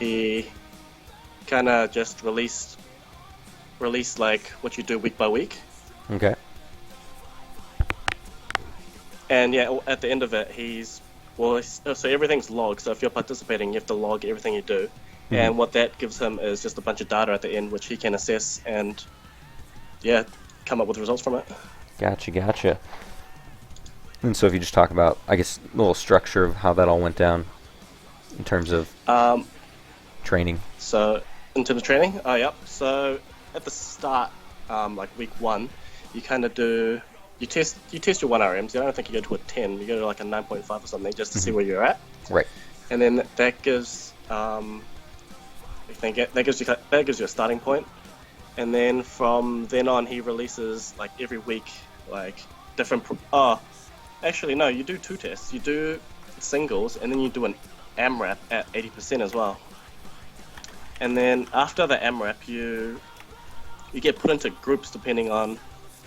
he kind of just released like what you do week by week. Okay. And yeah, at the end of it, so everything's logged. So if you're participating, you have to log everything you do. Mm-hmm. And what that gives him is just a bunch of data at the end, which he can assess and, yeah, come up with results from it. Gotcha. And so if you just talk about, I guess, a little structure of how that all went down in terms of training. So in terms of training, yep. So at the start, like week 1, you kind of do. You test your 1RMs. I don't think you go to a 10. You go to like a 9.5 or something just to see where you're at. Right. And then that gives that gives you a starting point. And then from then on, he releases like every week, like different. Actually no, you do 2 tests. You do singles, and then you do an AMRAP at 80% as well. And then after the AMRAP, you get put into groups depending on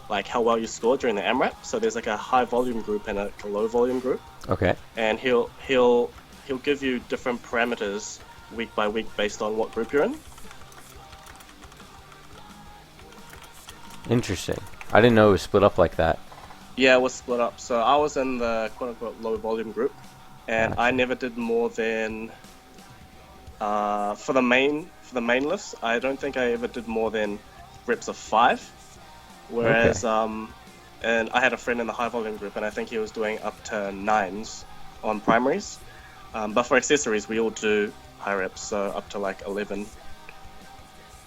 like how well you score during the AMRAP. So there's like a high volume group and a low volume group. Okay. And he'll give you different parameters week by week based on what group you're in. Interesting. I didn't know it was split up like that. Yeah, it was split up. So I was in the quote unquote low volume group, and Gotcha. I never did more than for the main lifts. I don't think I ever did more than reps of 5. Whereas and I had a friend in the high volume group, and I think he was doing up to 9s on primaries. But for accessories, we all do high reps, so up to like 11.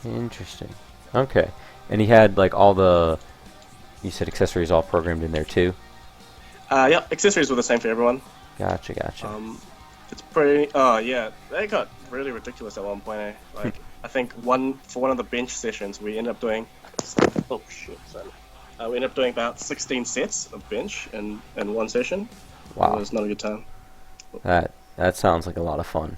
Interesting. Okay. And he had like all the, you said accessories all programmed in there too? Yeah, accessories were the same for everyone. Gotcha. It's pretty. Oh yeah, they got really ridiculous at one point. Like I think for one of the bench sessions, we ended up doing. Oh shit! Sorry. We ended up doing about 16 sets of bench in one session. Wow. It was not a good time. That sounds like a lot of fun.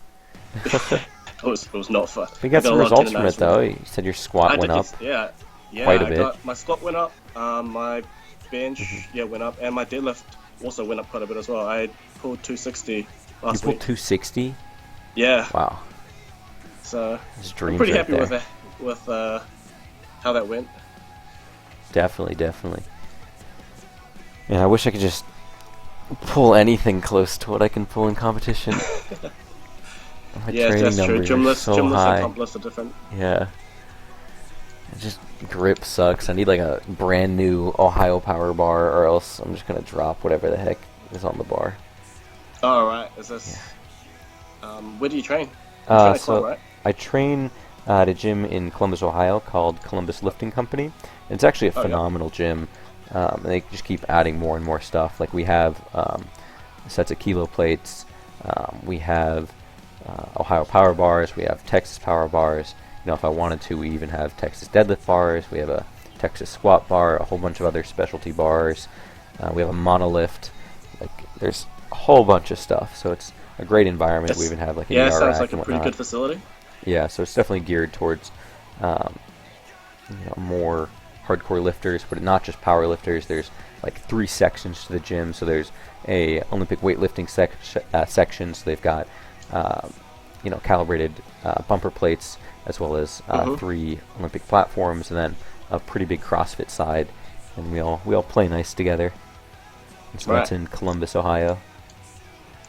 It was not fun. We got I some a lot of results from it tendonitis though. You said your squat went up. Yeah. quite a bit. My squat went up. My bench went up, and my deadlift also went up quite a bit as well. I pulled 260 last You pulled week. 260? Yeah. Wow. So That's I'm dreams pretty right happy there. with that, with how that went. Definitely. Yeah, I wish I could just pull anything close to what I can pull in competition. My Yeah, training that's true. numbers Gym are lifts, so and high. pump lifts are different. Yeah. It just grip sucks. I need like a brand new Ohio power bar, or else I'm just gonna drop whatever the heck is on the bar. Oh, right. Is this? Where do you train? You train at Club, right? I train at a gym in Columbus, Ohio called Columbus Lifting Company. And it's actually a Oh, yeah. phenomenal gym. And they just keep adding more and more stuff. Like we have sets of kilo plates. We have Ohio power bars. We have Texas power bars. You know, if I wanted to, we even have Texas deadlift bars. We have a Texas squat bar, a whole bunch of other specialty bars. We have a monolift. Like, there's a whole bunch of stuff. So it's a great environment. We even have like an Yeah, ER sounds rack like and a pretty whatnot. good facility. Yeah, so it's definitely geared towards more hardcore lifters, but not just power lifters. There's like 3 sections to the gym. So there's a Olympic weightlifting section. So they've got calibrated bumper plates, as well as 3 Olympic platforms, and then a pretty big CrossFit side. And we all play nice together. And so that's Right. in Columbus, Ohio.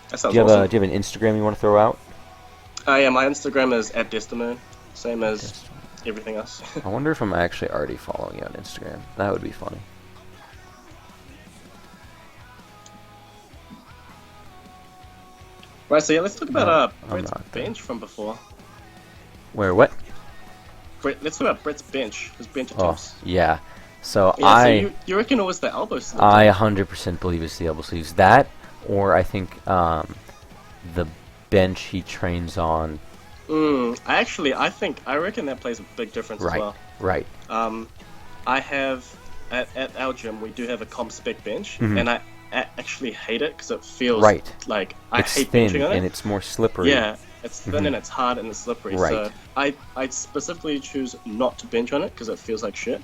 That sounds Do you awesome. have an Instagram you want to throw out? Yeah, my Instagram is @Destamoon, same as everything else. I wonder if I'm actually already following you on Instagram. That would be funny. Right, so yeah, let's talk about No, I'm Brett's not there. bench from before. Where, what? Let's talk about Brett's bench, his bench Oh, attempts. yeah. So Yeah, so you reckon it was the elbow slip? I 100% believe it's the elbow sleeves. That, or I think the bench he trains on. I reckon that plays a big difference as Right, well. right. I have at our gym we do have a comp spec bench, Mhm. and I actually hate it because it feels Right. like I It's hate thin benching on it. and it's more slippery. Yeah, it's thin and it's hard and it's slippery. Right. So I specifically choose not to bench on it because it feels like shit.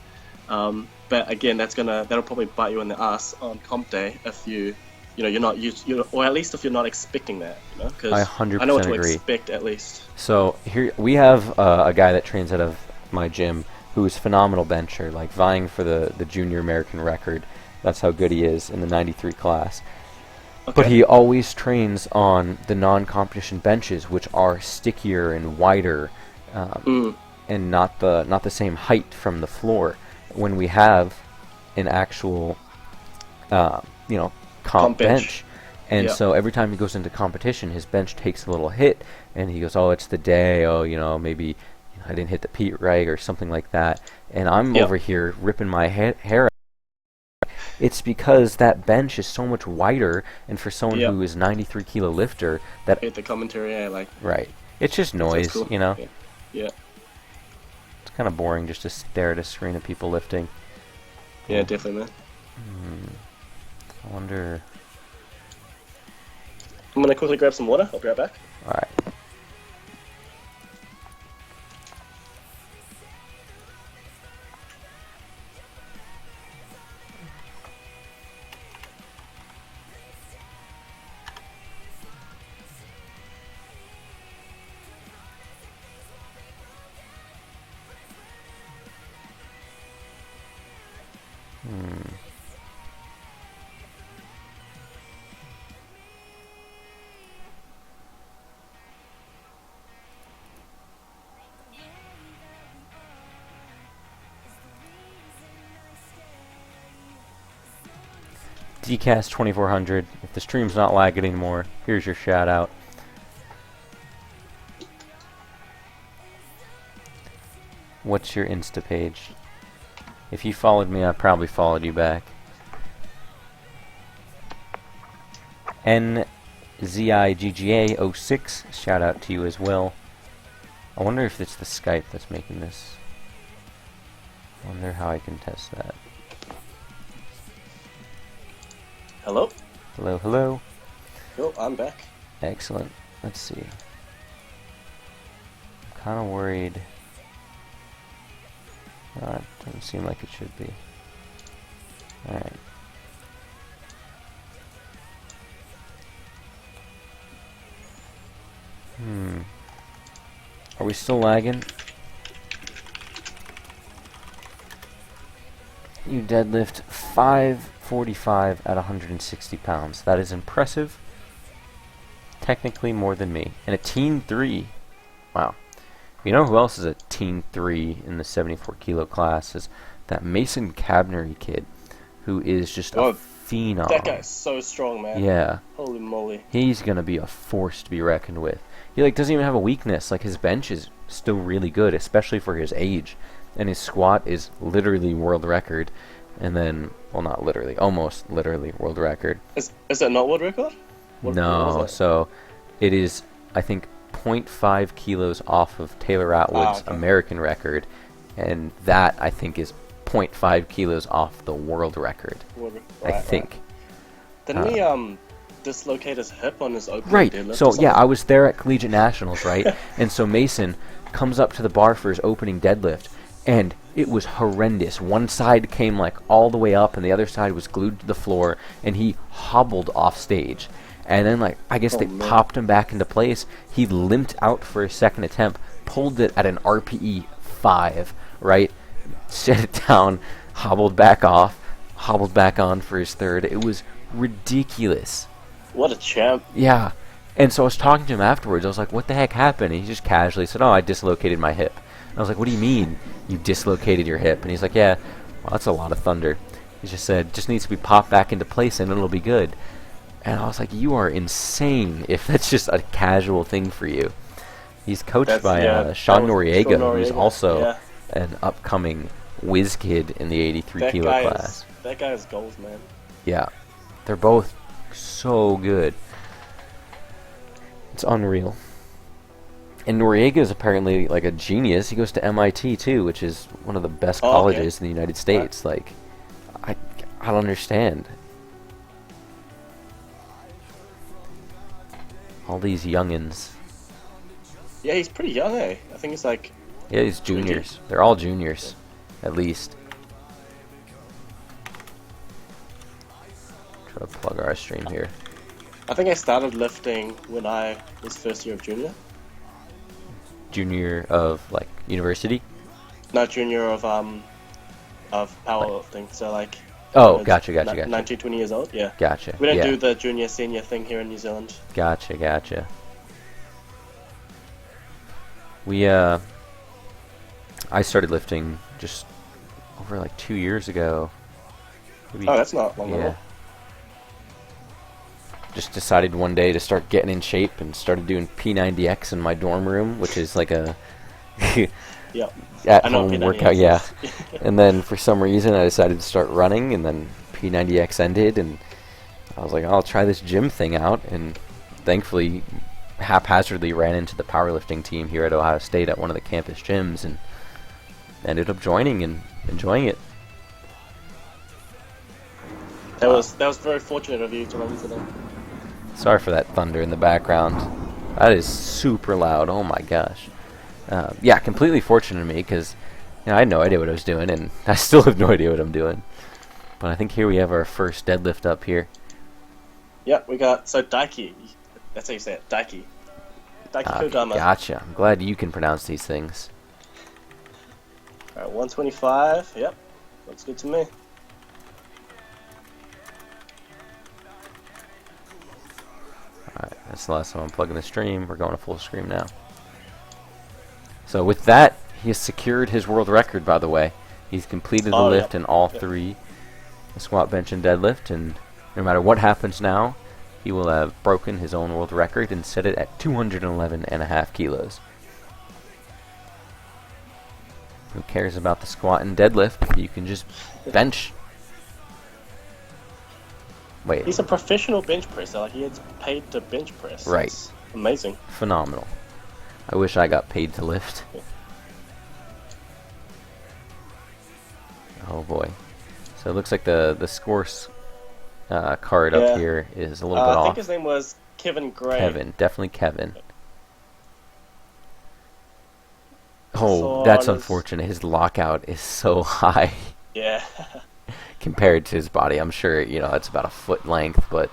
But again, that'll probably bite you in the ass on comp day if you're not used, or at least if you're not expecting that, because I 100% I know what to agree. expect at least. So here we have a guy that trains out of my gym who is phenomenal bencher, like vying for the junior American record. That's how good he is in the 93 class. Okay. But he always trains on the non-competition benches, which are stickier and wider, and not the same height from the floor. When we have an actual, comp bench. And Yeah. so every time he goes into competition, his bench takes a little hit, and he goes, "Oh, it's the day. Oh, maybe I didn't hit the Pete right or something like that." And I'm over here ripping my hair out. It's because that bench is so much wider, and for someone who is 93 kilo lifter, that Hate the commentary, yeah, like right, it's just noise, cool. Yeah, It's kind of boring just to stare at a screen of people lifting. yeah, definitely, man. I wonder. I'm gonna quickly grab some water. I'll be right back. All right. DCast 2400. If the stream's not lagging anymore, here's your shout out. What's your Insta page? If you followed me, I probably followed you back. NZIGGA06, shout out to you as well. I wonder if it's the Skype that's making this. I wonder how I can test that. Hello. Hello, hello. Oh, I'm back. Excellent. Let's see. I'm kind of worried. It doesn't seem like it should be. Alright. Are we still lagging? You deadlift 545 at 160 pounds. That is impressive. Technically more than me. And a teen 3. Wow. You know who else is a teen 3 in the 74 kilo class? Is that Mason Cabnery kid, who is just a phenom. That guy's so strong, man. Yeah. Holy moly. He's gonna be a force to be reckoned with. He doesn't even have a weakness. His bench is still really good, especially for his age. And his squat is literally world record. And then, well, not literally, almost literally world record. Is that not world record? No, so it is, I think, 0.5 kilos off of Taylor Atwood's American record, and that, I think, is 0.5 kilos off the world record. I think. Didn't he dislocate his hip on his opening deadlift? So yeah, I was there at Collegiate Nationals, right? And so Mason comes up to the bar for his opening deadlift, and it was horrendous. One side came all the way up, and the other side was glued to the floor, and he hobbled off stage. And then, I guess they popped him back into place. He limped out for his second attempt, pulled it at an RPE 5, right? Set it down, hobbled back off, hobbled back on for his third. It was ridiculous. What a champ. Yeah. And so I was talking to him afterwards. I was like, what the heck happened? And he just casually said, oh, I dislocated my hip. And I was like, what do you mean you dislocated your hip? And he's like, yeah, well, that's a lot of thunder. He just said, just needs to be popped back into place and it'll be good. And I was like, you are insane if that's just a casual thing for you. He's coached by Sean Noriega, who's also an upcoming whiz kid in the 83 kilo class. That guy is goals, man. Yeah, they're both so good. It's unreal. And Noriega is apparently like a genius. He goes to MIT too, which is one of the best colleges in the United States. Like, I don't understand. All these youngins. Yeah, he's pretty young, eh? I think he's like... Yeah, he's juniors. They're all juniors, at least. Try to plug our stream here. I think I started lifting when I was first year of junior. Junior of, like, university? No, junior of powerlifting. So, like... Oh, gotcha. 19, 20 years old, yeah. Gotcha. We don't do the junior, senior thing here in New Zealand. Gotcha. We, I started lifting just over like 2 years ago. Maybe, that's not long at all. Just decided one day to start getting in shape and started doing P90X in my dorm room, which is like a at-home workout, yeah. And then for some reason I decided to start running, and then P90X ended, and I was like, I'll try this gym thing out, and thankfully haphazardly ran into the powerlifting team here at Ohio State at one of the campus gyms, and ended up joining and enjoying it. That was very fortunate of you to run into them. Sorry for that thunder in the background. That is super loud. Oh my gosh. Yeah, completely fortunate of me, because I had no idea what I was doing, and I still have no idea what I'm doing. But I think here we have our first deadlift up here. Yeah, we got, so Daiki. That's how you say it, Daiki. Daiki Kodama. Gotcha. I'm glad you can pronounce these things. Alright, 125. Yep. Looks good to me. Alright, that's the last time I'm plugging the stream. We're going to full screen now. So with that, he has secured his world record, by the way. He's completed the lift in all three. The squat, bench, and deadlift, and no matter what happens now, he will have broken his own world record and set it at 211.5 kilos. Who cares about the squat and deadlift? You can just bench. Wait. He's a professional bench presser. Like, he gets paid to bench press. Right. That's amazing. Phenomenal. I wish I got paid to lift. Oh boy. So it looks like the scores card up here is a little bit off. I think his name was Kevin Gray. Kevin, definitely Kevin. Oh, that's unfortunate. His lockout is so high. Yeah. Compared to his body. I'm sure, it's about a foot length, but...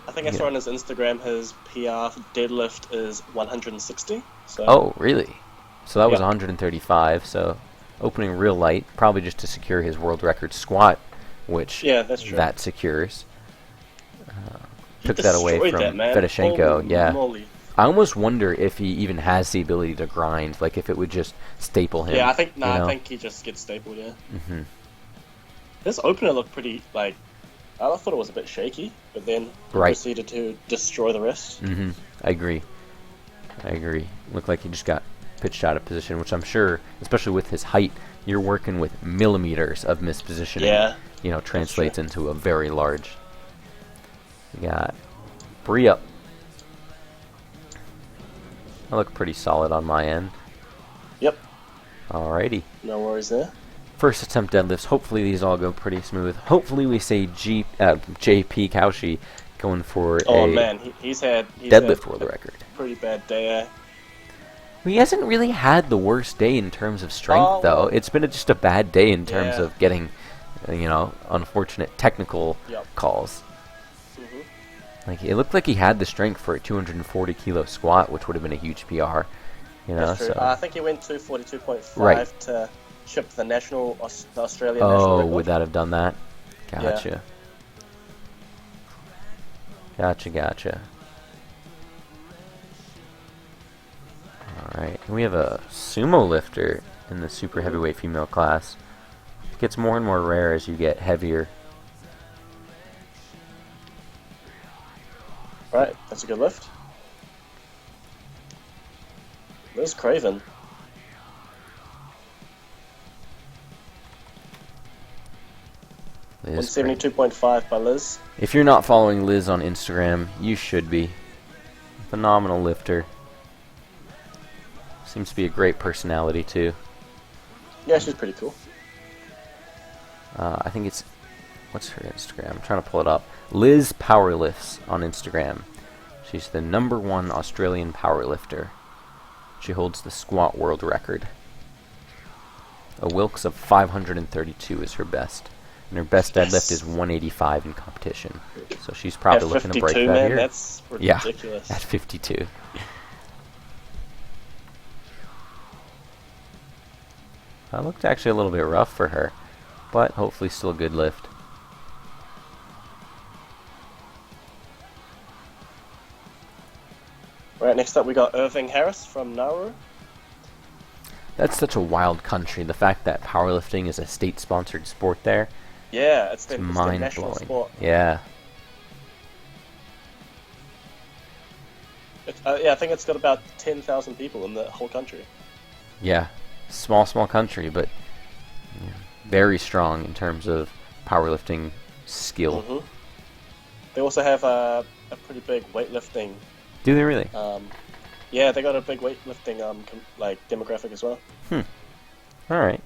I think I saw on his Instagram his PR deadlift is 160. So. Oh, really? So that was 135, so opening real light, probably just to secure his world record squat, which that's true. That secures. Took that away from that, Fedoshenko. Holy moly. I almost wonder if he even has the ability to grind, like if it would just staple him. Yeah, I think he just gets stapled, yeah. Mm-hmm. This opener looked pretty, I thought it was a bit shaky, but then proceeded to destroy the rest. Mm-hmm. I agree. Looked like he just got pitched out of position, which I'm sure, especially with his height, you're working with millimeters of mispositioning. Yeah. Translates into a very large. We got Bree up. I look pretty solid on my end. Yep. Alrighty. No worries there. First attempt deadlifts. Hopefully these all go pretty smooth. Hopefully we say JP Kaushi going for he's had deadlift world record. Pretty bad day. He hasn't really had the worst day in terms of strength, though. It's been just a bad day in terms of getting, unfortunate technical calls. Mm-hmm. Like, it looked like he had the strength for a 240 kilo squat, which would have been a huge PR. That's true. So. I think he went 242.5 to ship the Australian national record. Oh, would that have done that? Gotcha. Yeah. Gotcha. Alright, we have a sumo lifter in the super heavyweight female class. It gets more and more rare as you get heavier. That's a good lift. There's Craven. Liz Craven. 172.5 by Liz. If you're not following Liz on Instagram, you should be. Phenomenal lifter. Seems to be a great personality too. Yeah, she's pretty cool. I think it's... What's her Instagram? I'm trying to pull it up. Liz Powerlifts on Instagram. She's the #1 Australian powerlifter. She holds the squat world record. A Wilks of 532 is her best. And her best deadlift is 185 in competition. So she's probably looking to break that man, here. That's ridiculous. Yeah, at 52. That looked actually a little bit rough for her, but hopefully still a good lift. Right, next up we got Irving Harris from Nauru. That's such a wild country. The fact that powerlifting is a state-sponsored sport there, Yeah, it's the national mind-blowing. sport. Yeah. Yeah, I think it's got about 10,000 people in the whole country. Yeah. Small country, but very strong in terms of powerlifting skill. Mm-hmm. They also have a pretty big weightlifting. Do they really? Yeah, they got a big weightlifting demographic as well. Alright.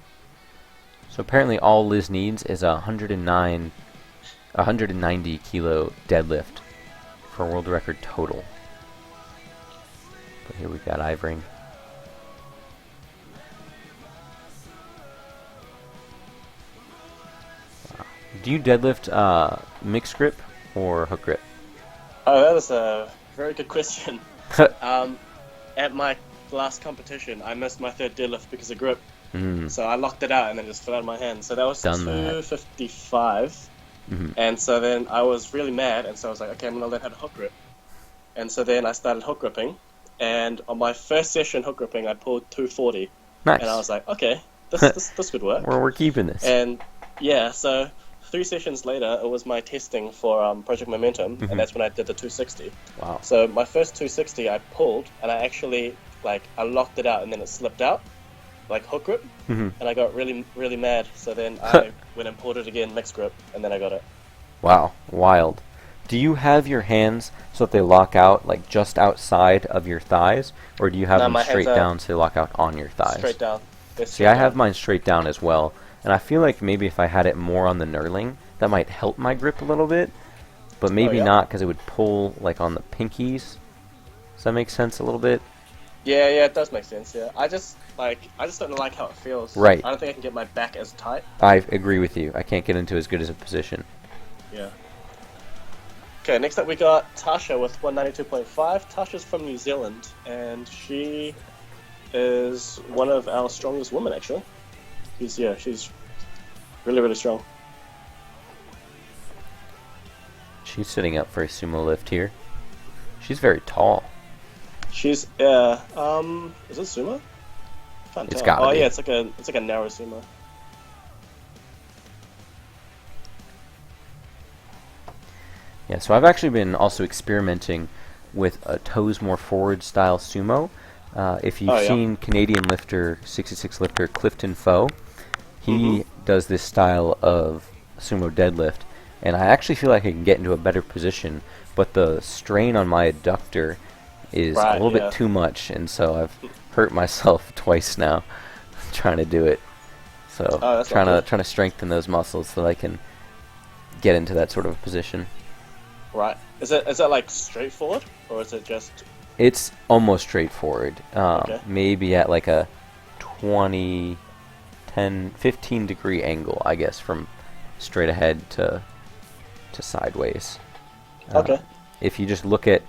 So apparently all Liz needs is a 190 kilo deadlift for a world record total. But here we've got Ivering. Wow. Do you deadlift mixed grip or hook grip? Oh, that was a very good question. At my last competition, I missed my third deadlift because of grip. So I locked it out and then just fell out of my hand. So that was 255. And so then I was really mad, and so I was like, okay, I'm going to learn how to hook grip. And so then I started hook gripping, and on my first session hook gripping, I pulled 240. Nice. And I was like, okay, this could work. We're keeping this. And yeah, so 3 sessions later, it was my testing for Project Momentum, and that's when I did the 260. Wow. So my first 260 I pulled, and I actually, I locked it out, and then it slipped out, like hook grip, and I got really, really mad. So then I went and pulled it again, mixed grip, and then I got it. Wow, wild. Do you have your hands so that they lock out, like, just outside of your thighs, or do you have them straight down so they lock out on your thighs? Straight down. See, I have mine straight down as well, and I feel like maybe if I had it more on the knurling, that might help my grip a little bit, but maybe not, because it would pull, like, on the pinkies. Does that make sense a little bit? Yeah, it does make sense, yeah. I just don't like how it feels. Right. I don't think I can get my back as tight. I agree with you. I can't get into as good as a position. Yeah. Okay, next up we got Tasha with 192.5. Tasha's from New Zealand, and she is one of our strongest women, actually. She's really, really strong. She's sitting up for a sumo lift here. She's very tall. She's, is it sumo? Can't It's tell. gotta be. Yeah, it's like a narrow sumo. Yeah, so I've actually been also experimenting with a toes more forward style sumo. If you've seen Canadian lifter, 66 lifter Clifton Foe, he does this style of sumo deadlift, and I actually feel like I can get into a better position, but the strain on my adductor is a little bit too much, and so I've hurt myself twice now trying to do it. So trying to strengthen those muscles so that I can get into that sort of position. Right. Is that like straightforward, or is it just? It's almost straightforward. Okay. Maybe at like a 20, 10, 15 degree angle, I guess, from straight ahead to sideways. Okay. If you just look at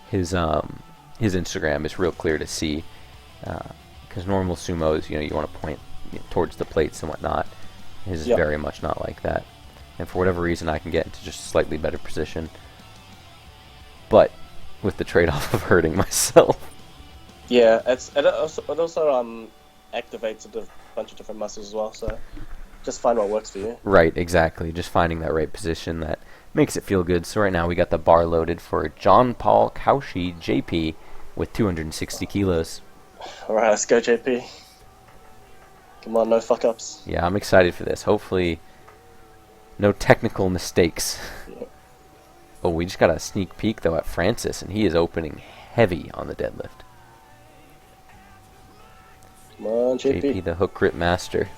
his Instagram, it's real clear to see. Because normal sumos, you want to point towards the plates and whatnot. His is very much not like that. And for whatever reason, I can get into just a slightly better position. But with the trade-off of hurting myself. Yeah, it also activates a bunch of different muscles as well. So just find what works for you. Right, exactly. Just finding that right position that Makes it feel good. So right now we got the bar loaded for John Paul Cauchy JP with 260 kilos. Alright, let's go, JP. Come on, no fuck ups. Yeah, I'm excited for this. Hopefully, no technical mistakes. Yeah. Oh, we just got a sneak peek though at Francis, and he is opening heavy on the deadlift. Come on, JP. JP, the hook grip master.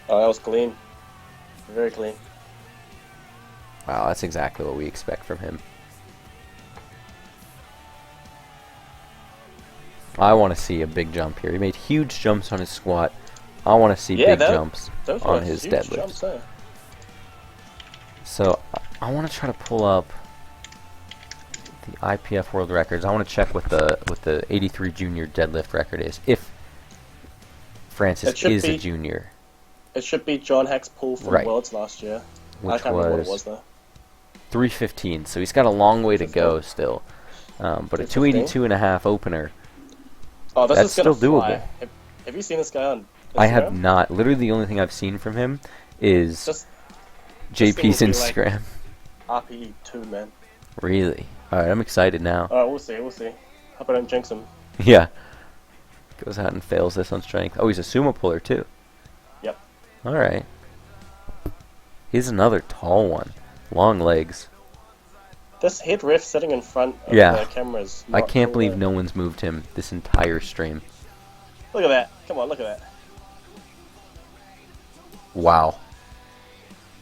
Oh, that was clean. Very clean. Wow, that's exactly what we expect from him. I want to see a big jump here. He made huge jumps on his squat. I want to see big jumps those on were his huge deadlift. jumps, eh? So I want to try to pull up the IPF world records. I want to check what the 83 junior deadlift record is. If Francis is a junior. It should be John Hack's pull from Worlds last year. I Which can't remember what it was though. 315. So he's got a long way to go still. But a 282.5 opener. Oh, this that's is gonna still fly. doable. Have you seen this guy on Instagram? I have not. Literally, the only thing I've seen from him is Just JP's Instagram. Like RPE2, man. Really? Alright, I'm excited now. Alright, we'll see, we'll see. Hope I don't jinx him. Yeah. Goes out and fails this on strength. Oh, he's a sumo puller too. Yep. Alright. He's another tall one. Long legs. This head ref sitting in front of the cameras. I can't believe no one's moved him this entire stream. Look at that. Come on, look at that. Wow.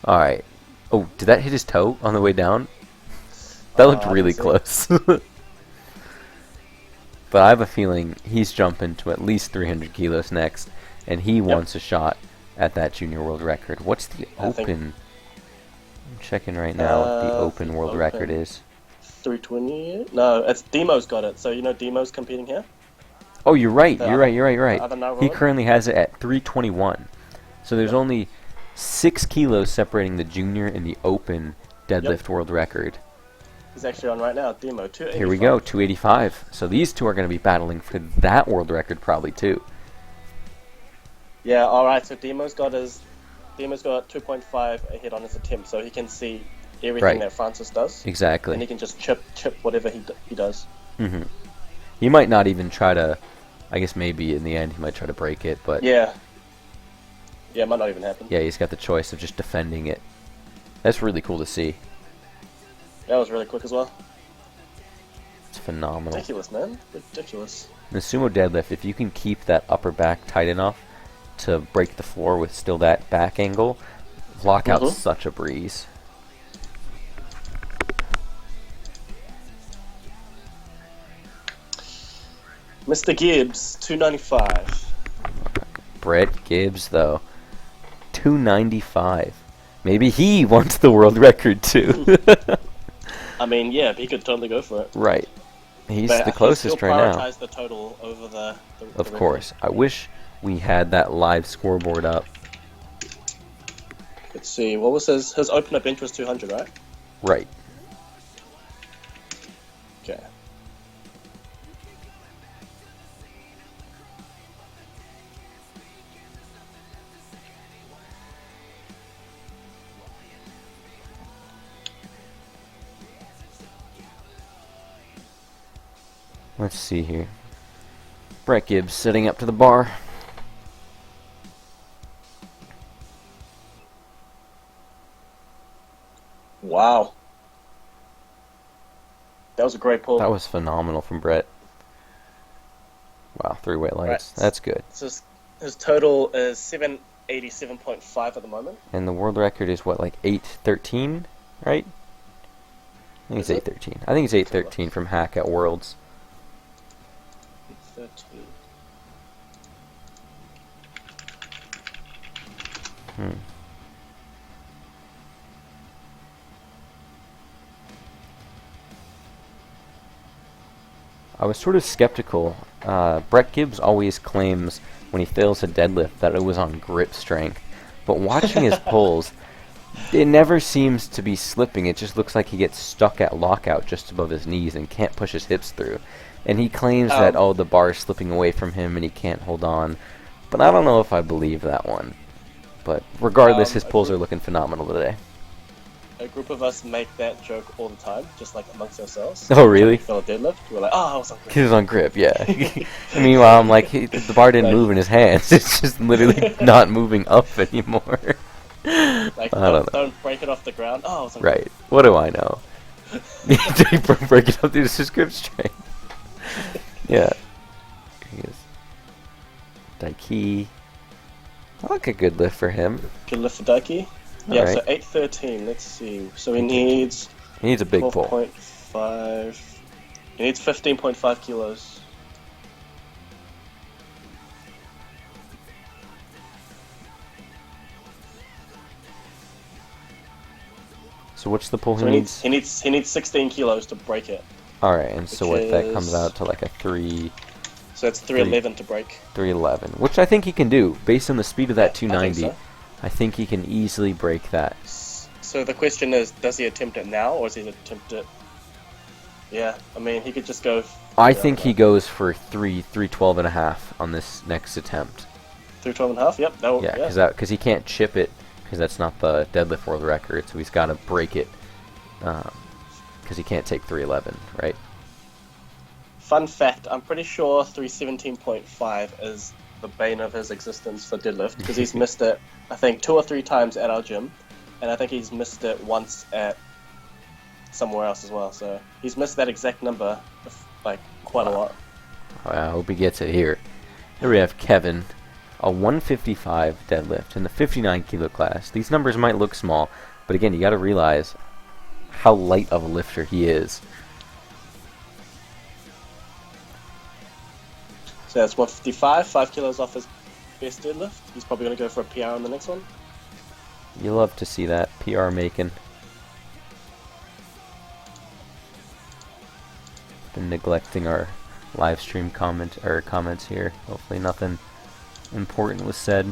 Alright. Oh, did that hit his toe on the way down? That looked really close. But I have a feeling he's jumping to at least 300 kilos next, and he wants a shot at that junior world record. What's the open? I'm checking right now what the open world record is. 320? No, it's Demo's got it. So you know Demo's competing here? Oh, you're right. You're right. He He currently has it at 321. So there's only 6 kilos separating the junior and the open deadlift world record. He's actually on right now. Demo 285. Here we go, 285. So these two are going to be battling for that world record probably too. Yeah. All right. So Demo's got 2.5 ahead on his attempt, so he can see everything that Francis does. Exactly. And he can just chip whatever he does. Mm-hmm. He might not even try to. I guess maybe in the end he might try to break it, but yeah, it might not even happen. Yeah, he's got the choice of just defending it. That's really cool to see. That was really quick as well. It's phenomenal. Ridiculous, man. Ridiculous. In the sumo deadlift, if you can keep that upper back tight enough to break the floor with still that back angle, lockout's such a breeze. Mr. Gibbs, 295. Brett Gibbs, though, 295. Maybe he wants the world record too. I mean, yeah, he could totally go for it. Right. He's the closest right now. Prioritize the total over the Of course. I wish we had that live scoreboard up. Let's see. What was his opener bench was 200, right? Right. Okay. Let's see here. Brett Gibbs sitting up to the bar. Wow. That was a great pull. That was phenomenal from Brett. Wow, 3 weight lights. Right. That's good. So his total is 787.5 at the moment. And the world record is what, like 813, right? I think it's 813. I think it's 813 from Hack at Worlds. 13. I was sort of skeptical. Brett Gibbs always claims when he fails a deadlift that it was on grip strength. But watching his pulls, it never seems to be slipping. It just looks like he gets stuck at lockout just above his knees and can't push his hips through. And he claims that, the bar is slipping away from him and he can't hold on. But I don't know if I believe that one. But regardless, his pulls are looking phenomenal today. a group of us make that joke all the time, just like amongst ourselves. Oh, really? Fell a deadlift. We're like, oh, I was on grip. He was on grip, yeah. And meanwhile, I'm like, the bar didn't move in his hands. It's just literally not moving up anymore. Like, I don't know. don't break it off the ground. Oh, I was on grip. Right. What do I know? Break it up through the grip strength. Yeah. He is. Daiki. I like a good lift for him. Good lift for Daiki. Yeah, Alright. so 813. Let's see. So he needs He needs a big pull. 12.5. He needs 15.5 kilos. So what's the pull So he he needs? needs 16 kilos to break it. Alright, and so which what that comes is- out to like a 3... So it's 311 to break. 311, which I think he can do based on the speed of that Yeah, I think 290. so. I think he can easily break that. So the question is, does he attempt it now, or does he attempt it? Yeah, I mean, he could just go. I think he goes for 312 and a half on this next attempt. 312 and a half. Yep. That will, Yeah, because he can't chip it because that's not the deadlift world record, so he's got to break it because he can't take 311, right? Fun fact: I'm pretty sure 317.5 is the bane of his existence for deadlift because he's missed it, I think, 2 or 3 times at our gym, and I think he's missed it once at somewhere else as well. So he's missed that exact number, like, quite a lot. I hope he gets it here. Here we have Kevin, a 155 deadlift in the 59 kilo class. These numbers might look small, but again, you got to realize how light of a lifter he is. So that's 155, 5 kilos off his best deadlift. He's probably going to go for a PR on the next one. You love to see that PR making. Been neglecting our live stream comments here. Hopefully nothing important was said.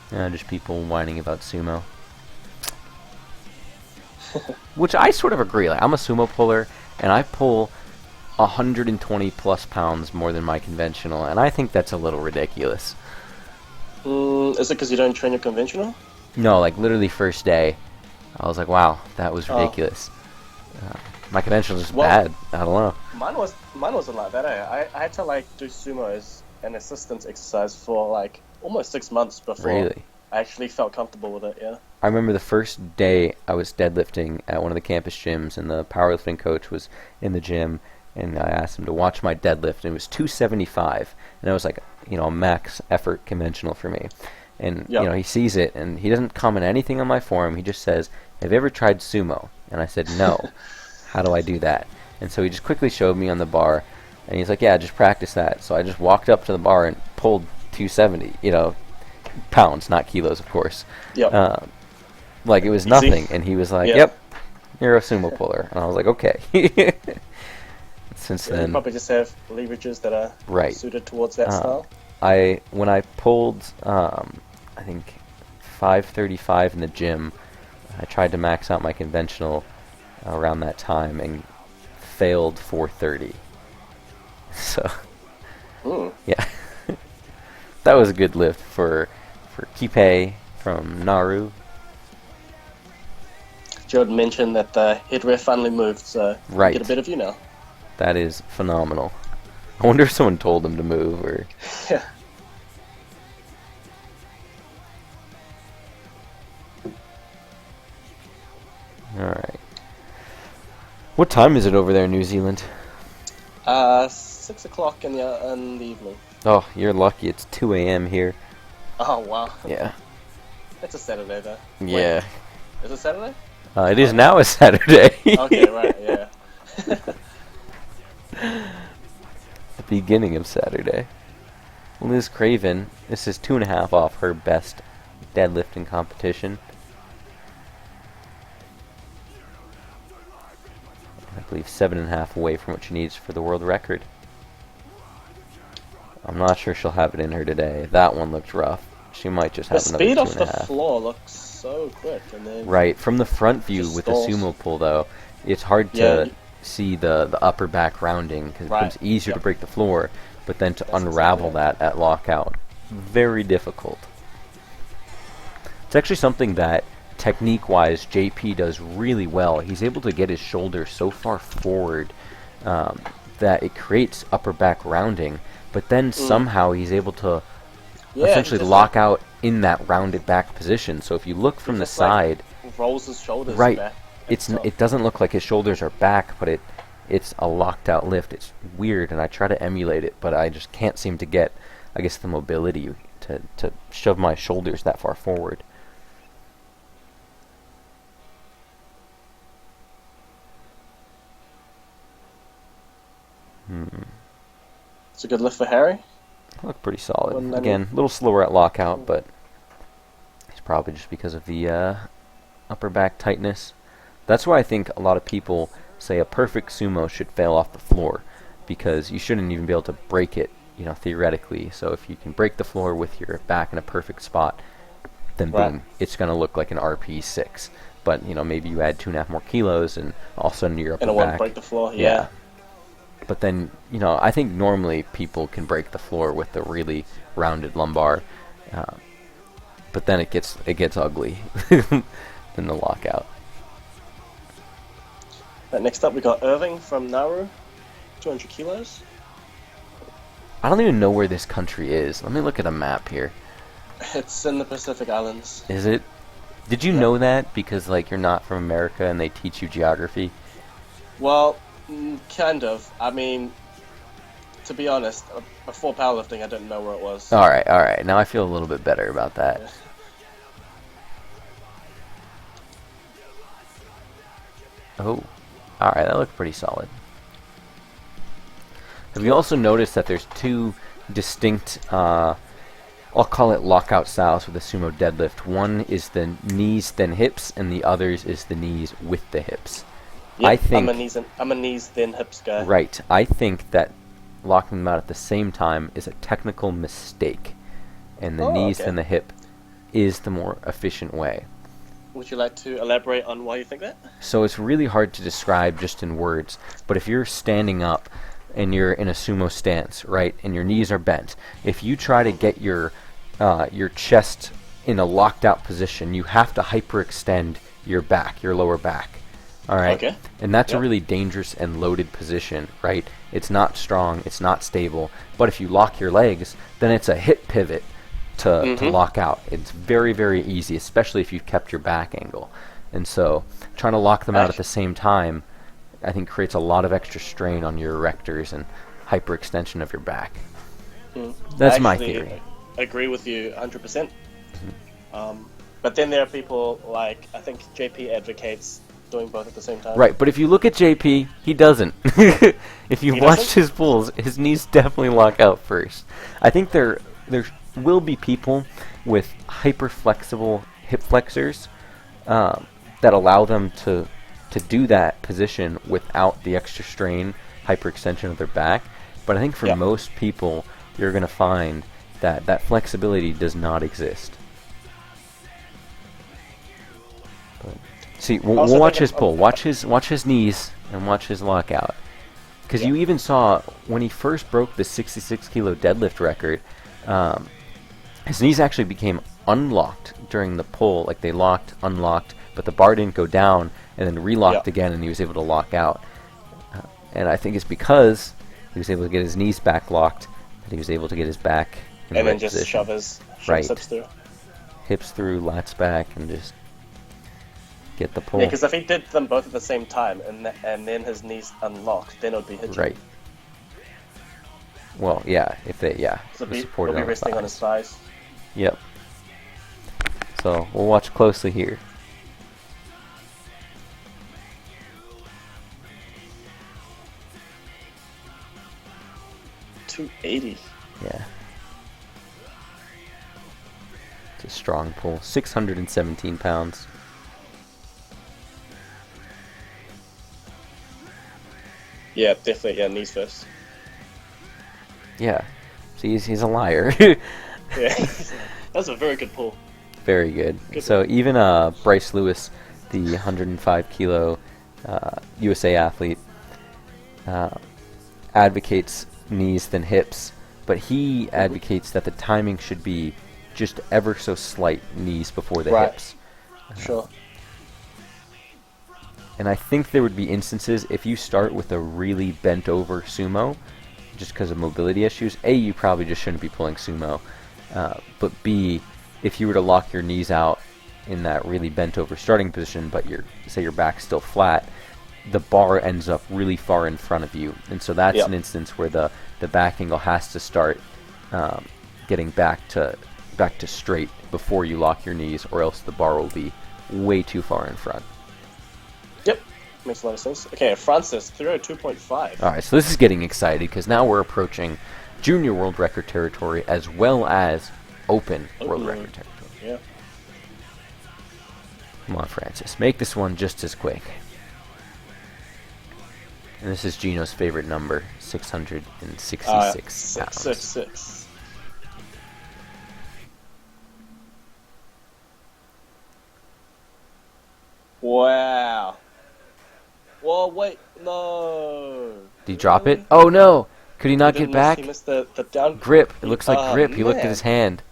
Just people whining about sumo. Which I sort of agree. Like, I'm a sumo puller, and I pull 120 plus pounds more than my conventional, and I think that's a little ridiculous. Is it because you don't train your conventional? No, like literally first day, I was like, wow, that was ridiculous. My conventional is just bad. I don't know. Mine wasn't like that. I had to like do sumo as an assistance exercise for like almost 6 months before Really? I actually felt comfortable with it. Yeah. I remember the first day I was deadlifting at one of the campus gyms, and the powerlifting coach was in the gym, and I asked him to watch my deadlift, and it was 275, and it was like, a max effort conventional for me. And, he sees it, and he doesn't comment anything on my form. He just says, "Have you ever tried sumo?" And I said, "No." How do I do that? And so he just quickly showed me on the bar, and he's like, "Yeah, just practice that." So I just walked up to the bar and pulled 270, pounds, not kilos, of course. Yep. Like it was Easy. nothing, and he was like, Yeah. "Yep, you're a sumo puller," and I was like, "Okay." Since You then, probably just have leverages that are Right. suited towards that style. when I pulled, I think 535 in the gym, I tried to max out my conventional around that time and failed 430. So, yeah, that was a good lift for Kipe from Naru. Jordan mentioned that the head ref finally moved, so Right. get a bit of you now. That is phenomenal. I wonder if someone told him to move, or Yeah. alright. What time is it over there in New Zealand? 6 o'clock in the evening. Oh, you're lucky. It's 2 a.m. here. Oh wow, Yeah. it's a Saturday though. Yeah. Wait, is it Saturday? It is now a Saturday. Okay, right, yeah. The beginning of Saturday. Liz Craven, this is 2.5 off her best deadlifting competition. I believe 7.5 away from what she needs for the world record. I'm not sure she'll have it in her today. That one looked rough. She might just The have another speed off the 2.5. floor looks so quick, and then Right, from the front view Just with the stalls. sumo pull, though, it's hard Yeah, to you- see the upper back rounding because Right, it becomes easier to yep. break the floor, but then to That's unravel exactly that at lockout, very difficult. It's actually something that technique-wise, JP does really well. He's able to get his shoulder so far forward that it creates upper back rounding, but then somehow he's able to essentially lock out in that rounded back position. So if you look from the side, rolls his shoulders right, back. it doesn't look like his shoulders are back, but it's a locked out lift. It's weird, and I try to emulate it, but I just can't seem to get, I guess, the mobility to shove my shoulders that far forward. It's a good lift for Harry. Look pretty solid. 190. Again, a little slower at lockout, but it's probably just because of the upper back tightness. That's why I think a lot of people say a perfect sumo should fail off the floor, because you shouldn't even be able to break it, theoretically. So if you can break the floor with your back in a perfect spot, then boom, it's going to look like an RP6. But, maybe you add 2.5 more kilos, and all of a sudden your upper And it back... won't break the floor, yeah. But then, I think normally people can break the floor with the really rounded lumbar, but then it gets ugly in the lockout. Right, next up we got Irving from Nauru, 200 kilos. I don't even know where this country is. Let me look at a map here. It's in the Pacific Islands. Is it? Did you know that because you're not from America and they teach you geography? Well, kind of. I mean, to be honest, before powerlifting, I didn't know where it was. All right. Now I feel a little bit better about that. Yeah. Oh, all right. That looked pretty solid. Have you also noticed that there's two distinct, I'll call it lockout styles with the sumo deadlift? One is the knees then hips, and the others is the knees with the hips. Yep, I think I'm a knees then hips guy. Right. I think that locking them out at the same time is a technical mistake, and the knees and the hip is the more efficient way. Would you like to elaborate on why you think that? So it's really hard to describe just in words, but if you're standing up and you're in a sumo stance, right, and your knees are bent, if you try to get your chest in a locked out position, you have to hyperextend your back, your lower back. All right, Okay. And that's a really dangerous and loaded position, right? It's not strong, it's not stable. But if you lock your legs, then it's a hip pivot to lock out. It's very, very easy, especially if you've kept your back angle. And so, trying to lock them out at the same time, I think creates a lot of extra strain on your erectors and hyperextension of your back. That's my theory. I agree with you 100%. But then there are people like, I think JP advocates doing both at the same time. Right, but if you look at JP, he doesn't. If you've watched his pulls, his knees definitely lock out first. I think there will be people with hyper flexible hip flexors that allow them to do that position without the extra strain, hyperextension of their back. But I think for most people, you're going to find that flexibility does not exist. See, we'll watch his pull. Watch his knees and watch his lockout. Because you even saw when he first broke the 66 kilo deadlift record, his knees actually became unlocked during the pull. Like they locked, unlocked, but the bar didn't go down, and then relocked again, and he was able to lock out. And I think it's because he was able to get his knees back locked that he was able to get his back in the And right then just position. shove his hips through. Hips through, lats back, and just get the pull. Yeah, because if he did them both at the same time and then his knees unlocked, then it would be hitching. Right. Well, yeah, if they, So it'll be supported on the resting on his thighs. thighs. Yep. So we'll watch closely here. .280. Yeah. It's a strong pull. 617 pounds. Yeah, definitely. Yeah, knees first. Yeah. See, he's a liar. Yeah, that's a very good pull. Very good. Good So even Bryce Lewis, the 105 kilo USA athlete, advocates knees than hips, but he advocates that the timing should be just ever so slight knees before the hips. Sure. And I think there would be instances if you start with a really bent over sumo, just because of mobility issues. A, you probably just shouldn't be pulling sumo. But B, if you were to lock your knees out in that really bent over starting position, but say your back's still flat, the bar ends up really far in front of you, and so that's an instance where the back angle has to start getting back to straight before you lock your knees, or else the bar will be way too far in front. Yep, makes a lot of sense. Okay, Francis, 302.5. All right, so this is getting exciting because now we're approaching junior world record territory as well as open world record territory. Yeah. Come on, Francis, make this one just as quick. And this is Gino's favorite number, 666 pounds. 666. Wow. Whoa, wait, no. Did he drop it? Oh no! Could he not get back? He missed the down Grip. It looks like grip. He looked at man. his hand.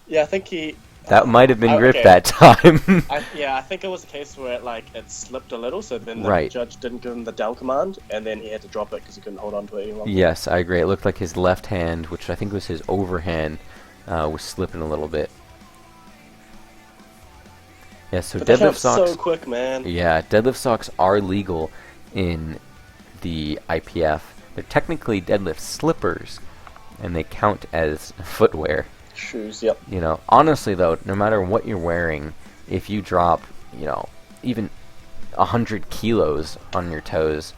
Yeah, I think he... That might have been grip okay. that time. I think it was a case where it slipped a little, so then the Right. judge didn't give him the down command, and then he had to drop it because he couldn't hold on to it any longer. Yes, I agree. It looked like his left hand, which I think was his overhand, was slipping a little bit. Yeah, so But they deadlift count socks. so quick, man. Yeah, deadlift socks are legal in the IPF. They're technically deadlift slippers, and they count as footwear. Shoes, yep. You know, honestly though, no matter what you're wearing, if you drop, even 100 kilos on your toes,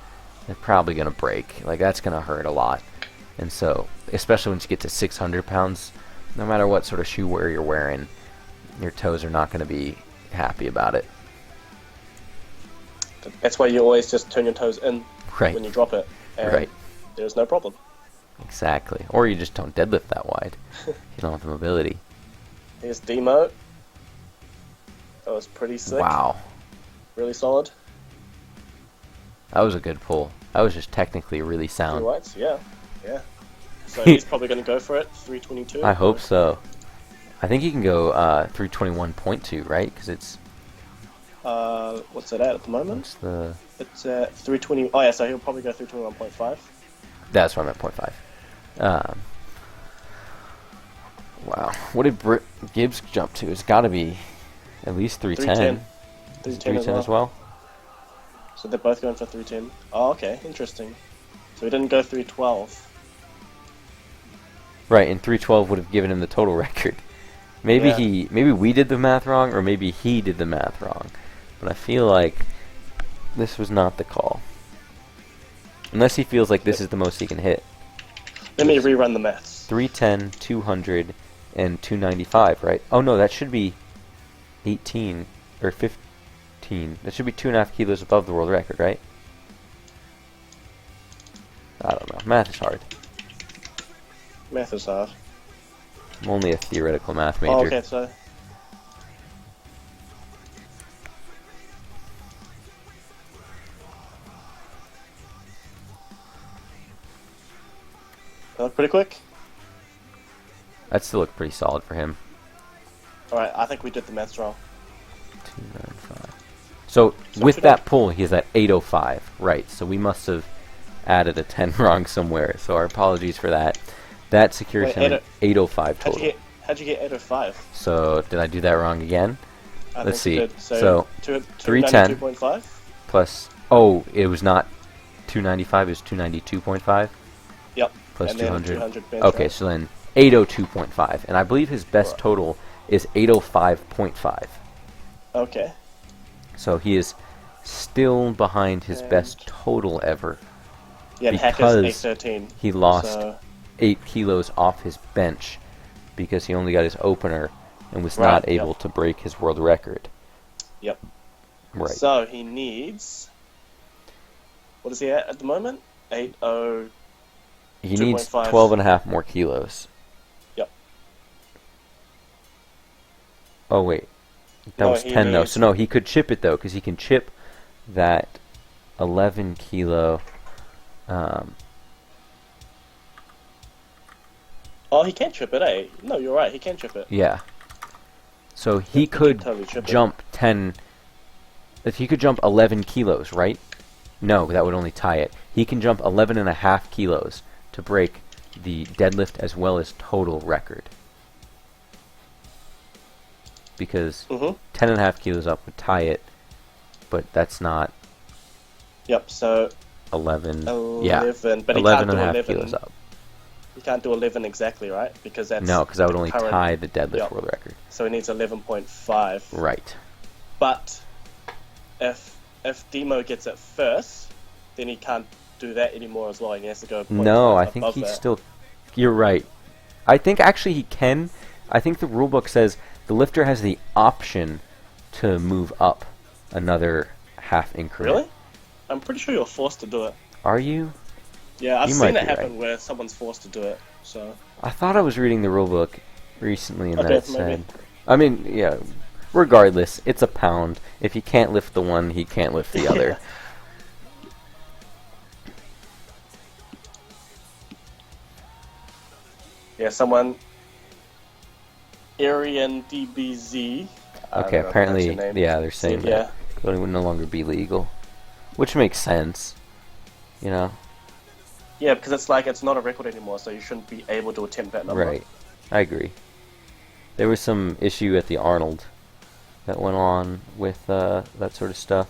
they're probably gonna break. Like, that's gonna hurt a lot. And so, especially once you get to 600 pounds, no matter what sort of shoe wear you're wearing, your toes are not gonna be happy about it. That's why you always just turn your toes in Right. when you drop it. And Right. there's no problem. Exactly. Or you just don't deadlift that wide. You don't have the mobility. Here's Demo. That was pretty sick. Wow. Really solid. That was a good pull. That was just technically really 3 sound. whites, yeah. Yeah. So he's probably going to go for it, 322. I hope so. I think you can go 321.2, right? Because it's... What's it at the moment? What's the... It's at 320. Oh yeah, so he'll probably go 321.5. That's what I'm at, 0.5. Wow. What did Gibbs jump to? It's got to be at least 310. 310 as well? So they're both going for 310. Oh, okay, interesting. So he didn't go 312. Right, and 312 would have given him the total record. Maybe Yeah. maybe we did the math wrong, or maybe he did the math wrong. But I feel like this was not the call. Unless he feels like this is the most he can hit. Let me rerun the maths. 310, 200, and 295, right? Oh no, that should be 18 or 15. That should be 2.5 kilos above the world record, right? I don't know. Math is hard. Math is hard. I'm only a theoretical math major. Oh, okay, so... That looked pretty quick. That still looked pretty solid for him. Alright, I think we did the maths wrong. 295. So with that pull, he's at 805. Right, so we must have added a 10 wrong somewhere. So our apologies for that. That secures him at 805 total. How'd you get 805? So did I do that wrong again? Let's see. You did. So 310 292.5? plus... Oh, it was not 295, it was 292.5? Yep. Plus And then 200. 200 bench Okay, press. so then 802.5. And I believe his best Right. total is 805.5. Okay. So he is still behind his And- best total ever. Yeah, and Hacker's Because 813. he lost So, 8 kilos off his bench because he only got his opener and was Right, not yep. able to break his world record. yep. Right. So he needs... What is he at the moment? 80... He needs 2.5. 12 and a half more kilos. Yep. Oh, wait. That No, was he 10, though. needs- So, no, he could chip it, though, because he can chip that 11 kilo... Oh, he can chip it, eh? No, you're right, he can chip it. yeah. So he keep could totally tripping. jump 10. If he could jump 11 kilos, right? No, that would only tie it. He can jump 11.5 kilos to break the deadlift as well as total record. Because 10.5 kilos up would tie it, but that's not Yep. So 11. 11. Yeah, But he 11 can't do and a half 11. kilos up. You can't do 11 exactly, right? Because that's No, because that would the only current- tie the deadlift Yep. world record. So he needs 11.5. Right. But if Demo gets it first, then he can't do that anymore as well. He has to go. 0.5 No, I think above he's that. still. You're right. I think actually he can. I think the rulebook says the lifter has the option to move up another half increment. Really? I'm pretty sure you're forced to do it. Are you? Yeah, I've You seen might it be happen right. where someone's forced to do it. So I thought I was reading the rulebook recently and Okay, that it maybe. said. I mean, yeah. Regardless, it's a pound. If he can't lift the one, he can't lift the other. yeah, someone. Arian DBZ. I Okay, don't know, apparently, pronounce your name. yeah, they're saying Yeah. that it would no longer be legal, which makes sense. You know, Yeah, because it's like it's not a record anymore, so you shouldn't be able to attempt that number. right? I agree. There was some issue at the Arnold that went on with that sort of stuff.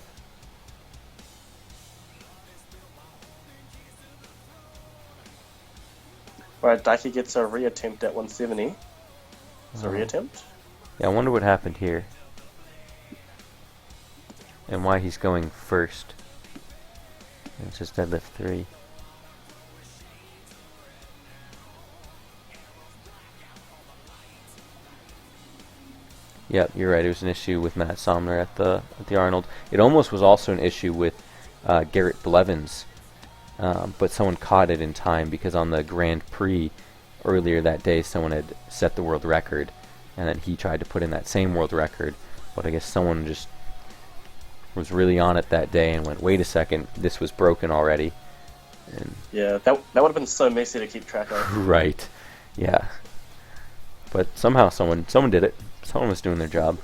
Right, Daiki gets a reattempt at 170. It's a reattempt. Yeah, I wonder what happened here. And why he's going first. It's just deadlift 3. Yep, you're right. It was an issue with Matt Somner at the Arnold. It almost was also an issue with Garrett Blevins, but someone caught it in time because on the Grand Prix earlier that day, someone had set the world record, and then he tried to put in that same world record, but I guess someone just was really on it that day and went, "Wait a second, this was broken already." And Yeah, that would have been so messy to keep track of. right, yeah. But somehow someone did it. Someone was doing their job.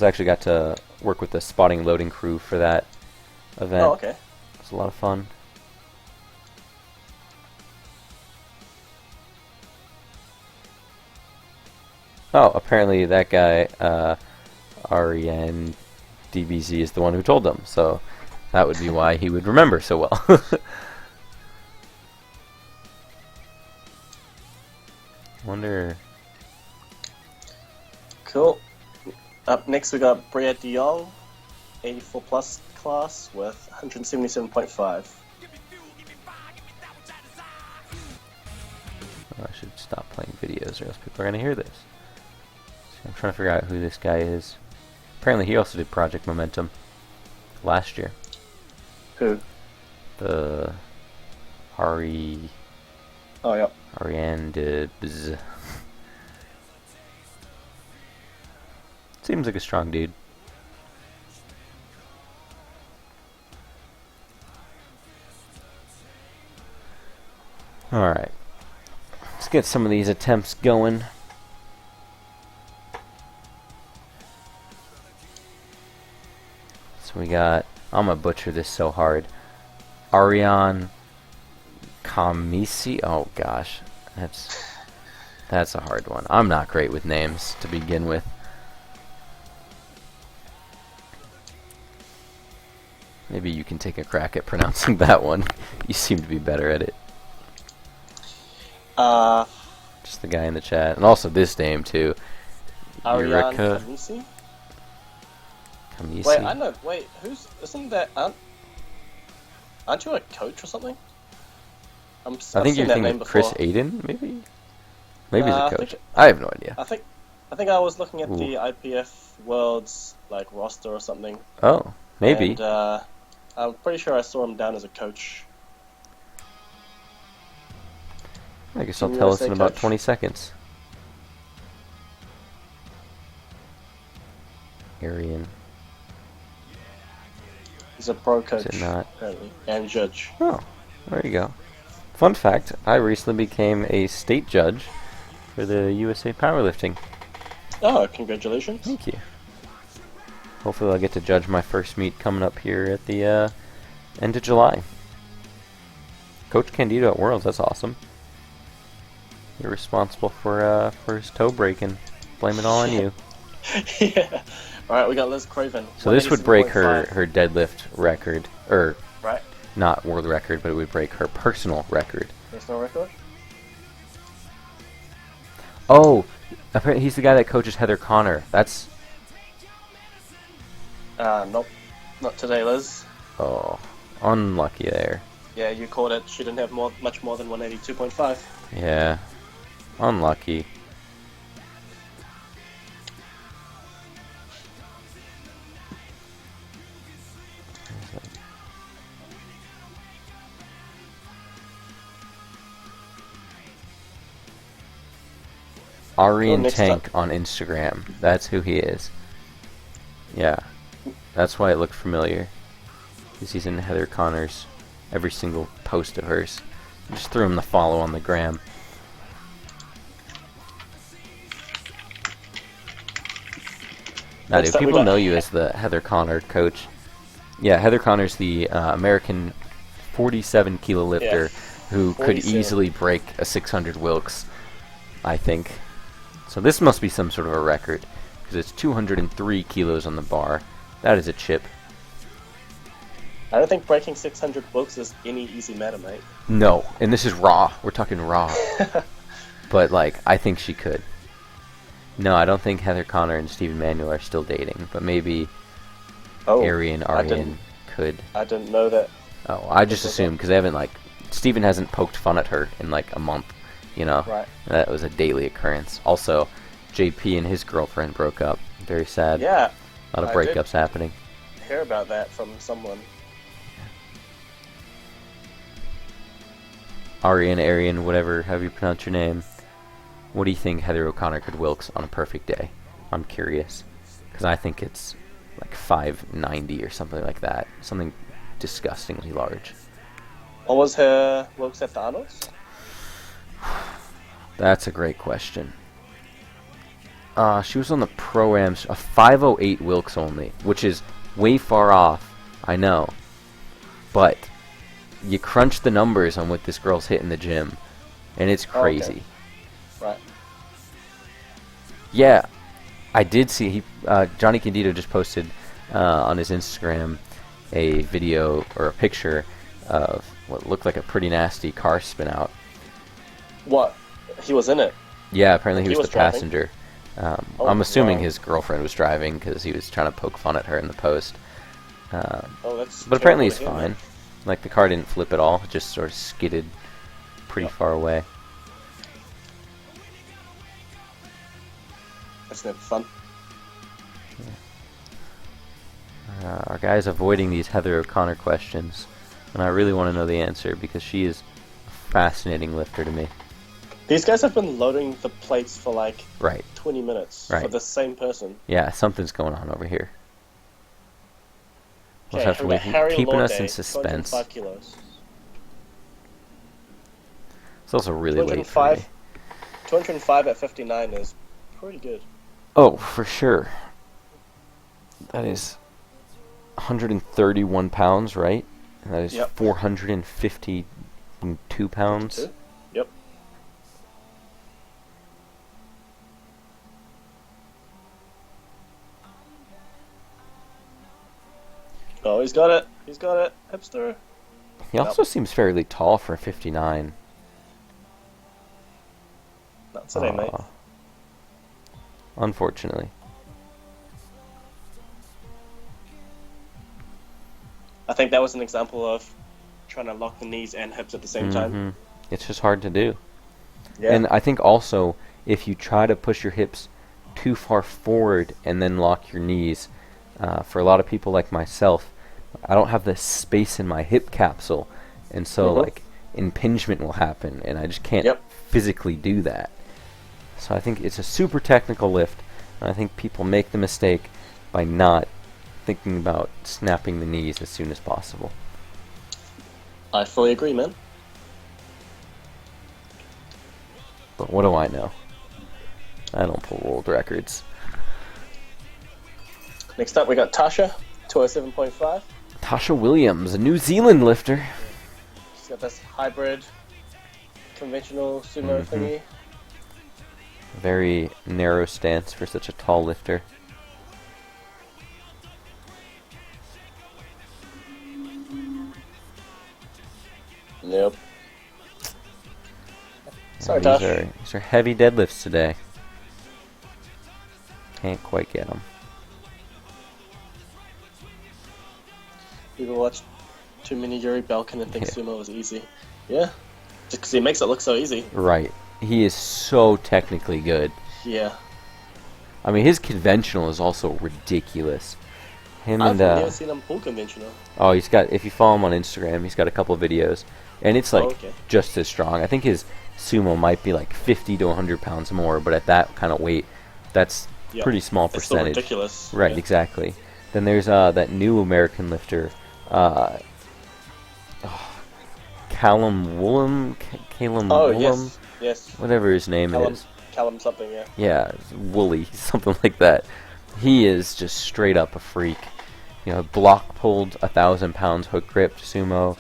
I actually got to work with the spotting and loading crew for that event. Oh, okay. It was a lot of fun. Oh, apparently that guy, REN DBZ, is the one who told them, so that would be why he would remember so well. Wonder. Cool. Up next we got Brea de Jong, 84 plus class with 177.5. Oh, I should stop playing videos or else people are going to hear this. I'm trying to figure out who this guy is. Apparently he also did Project Momentum last year. Who? The Ari... Oh, yeah. Ariane de Bz. Seems like a strong dude. Alright. Let's get some of these attempts going. So we got... I'm gonna butcher this so hard. Ariane Kamisi. Oh gosh. That's a hard one. I'm not great with names to begin with. Maybe you can take a crack at pronouncing that one. You seem to be better at it. Just the guy in the chat. And also this name too. Ariane Eureka Kamisi? Kamisi. Wait, I know. Wait, isn't that... aren't you a coach or something? I I've think seen you're that thinking name of Chris before. Aiden, maybe? Maybe he's I a coach. think- I have no idea. I think I was looking at Ooh. the IPF Worlds like roster or something. Oh, maybe. And I'm pretty sure I saw him down as a coach. I guess I'll Team tell us USA in about coach. 20 seconds. Arian. He's a pro coach, it not? apparently, and judge. Oh, there you go. Fun fact, I recently became a state judge for the USA Powerlifting. Oh, congratulations. Thank you. Hopefully I'll get to judge my first meet coming up here at the end of July. Coach Candido at Worlds, that's awesome. You're responsible for his toe breaking. Blame it all on you. Yeah. Alright, we got Liz Craven. So this would break her 187.5. deadlift record, or Right. not world record, but it would break her personal record. Personal record? Oh, apparently he's the guy that coaches Heather Connor. That's Nope. Not today, Liz. unlucky there. Yeah, you called it. She didn't have much more than 182.5. Yeah, unlucky. Aryan next Tank on Instagram. That's who he is. Yeah, that's why it looked familiar. Because he's in Heather Connor's every single post of hers. Just threw him the follow on the gram. Now, Next do up we people got- know you as the Heather Connor coach? Yeah, Heather Connor's the American 47 kilo lifter who could 47. easily break a 600 Wilks, I think. So this must be some sort of a record, because it's 203 kilos on the bar. That is a chip. I don't think breaking 600 books is any easy matter, mate. No, and this is raw. We're talking raw. But, like, I think she could. No, I don't think Heather Connor and Stephen Manuel are still dating, but maybe Oh, Aryan could. I didn't know that. Oh, I just Okay. assumed, because they haven't, like, Stephen hasn't poked fun at her in, like, a month, you know? Right. That was a daily occurrence. Also, JP and his girlfriend broke up. Very sad. Yeah, A lot of I did. breakups happening. hear about that from someone. Aryan, whatever, however you pronounce your name. What do you think Heather O'Connor could Wilks on a perfect day? I'm curious. Because I think it's like 590 or something like that. Something disgustingly large. What was her Wilks at the Arnold's? That's a great question. She was on the Pro-Ams, a 508 Wilks only, which is way far off, I know. But you crunch the numbers on what this girl's hit in the gym, and it's Oh, okay. crazy. Right. Yeah, I did see Johnny Candido just posted on his Instagram a video or a picture of what looked like a pretty nasty car spin out. What? He was in it. Yeah, apparently he He was was the driving? passenger. Oh, I'm assuming wow. his girlfriend was driving because he was trying to poke fun at her in the post. Oh, that's. But apparently terrible he's to hear, fine. man. Like, the car didn't flip at all. It just sort of skidded pretty Yep. far away. That's never fun. Our guy's avoiding these Heather O'Connor questions, and I really want to know the answer because she is a fascinating lifter to me. These guys have been loading the plates for like Right. 20 minutes Right. for the same person. Yeah, something's going on over here. We'll have to we wait. got Harry Keeping us Lorde, in suspense. 205 kilos. It's also really late for 205, me. 205 at 59 is pretty good. Oh, for sure. That is 131 pounds, right? And that is Yep. 452 pounds. 52? Yep. Oh, he's got it. He's got it. Hipster. He also seems fairly tall for 59. Not today, mate. Aw. Unfortunately. I think that was an example of trying to lock the knees and hips at the same time. Mhm. It's just hard to do. Yeah. And I think also, if you try to push your hips too far forward and then lock your knees, for a lot of people like myself, I don't have the space in my hip capsule, and so Mhm. like impingement will happen, and I just can't Yep. physically do that. So I think it's a super technical lift, and I think people make the mistake by not thinking about snapping the knees as soon as possible. I fully agree, man. But what do I know? I don't pull world records. Next up, we got Tasha, 207.5. Tasha Williams, a New Zealand lifter. She's got this hybrid, conventional sumo thingy. Very narrow stance for such a tall lifter. Yep. Sorry, these Tash. these are heavy deadlifts today. Can't quite get them. People watch too many Yuri Belkin and think sumo is easy. Yeah. Just because he makes it look so easy. Right. He is so technically good. Yeah. I mean, his conventional is also ridiculous. I've never seen him pull conventional. Oh, he's got. If you follow him on Instagram, he's got a couple of videos, and it's like just as strong. I think his sumo might be like 50 to 100 pounds more, but at that kind of weight, that's pretty small percentage. It's still ridiculous. Right, exactly. Then there's that new American lifter, Callum Woolham, Yes. whatever his name is. Callum something, yeah. Yeah, Woolly, something like that. He is just straight up a freak. You know, block pulled 1,000 pounds hook gripped sumo.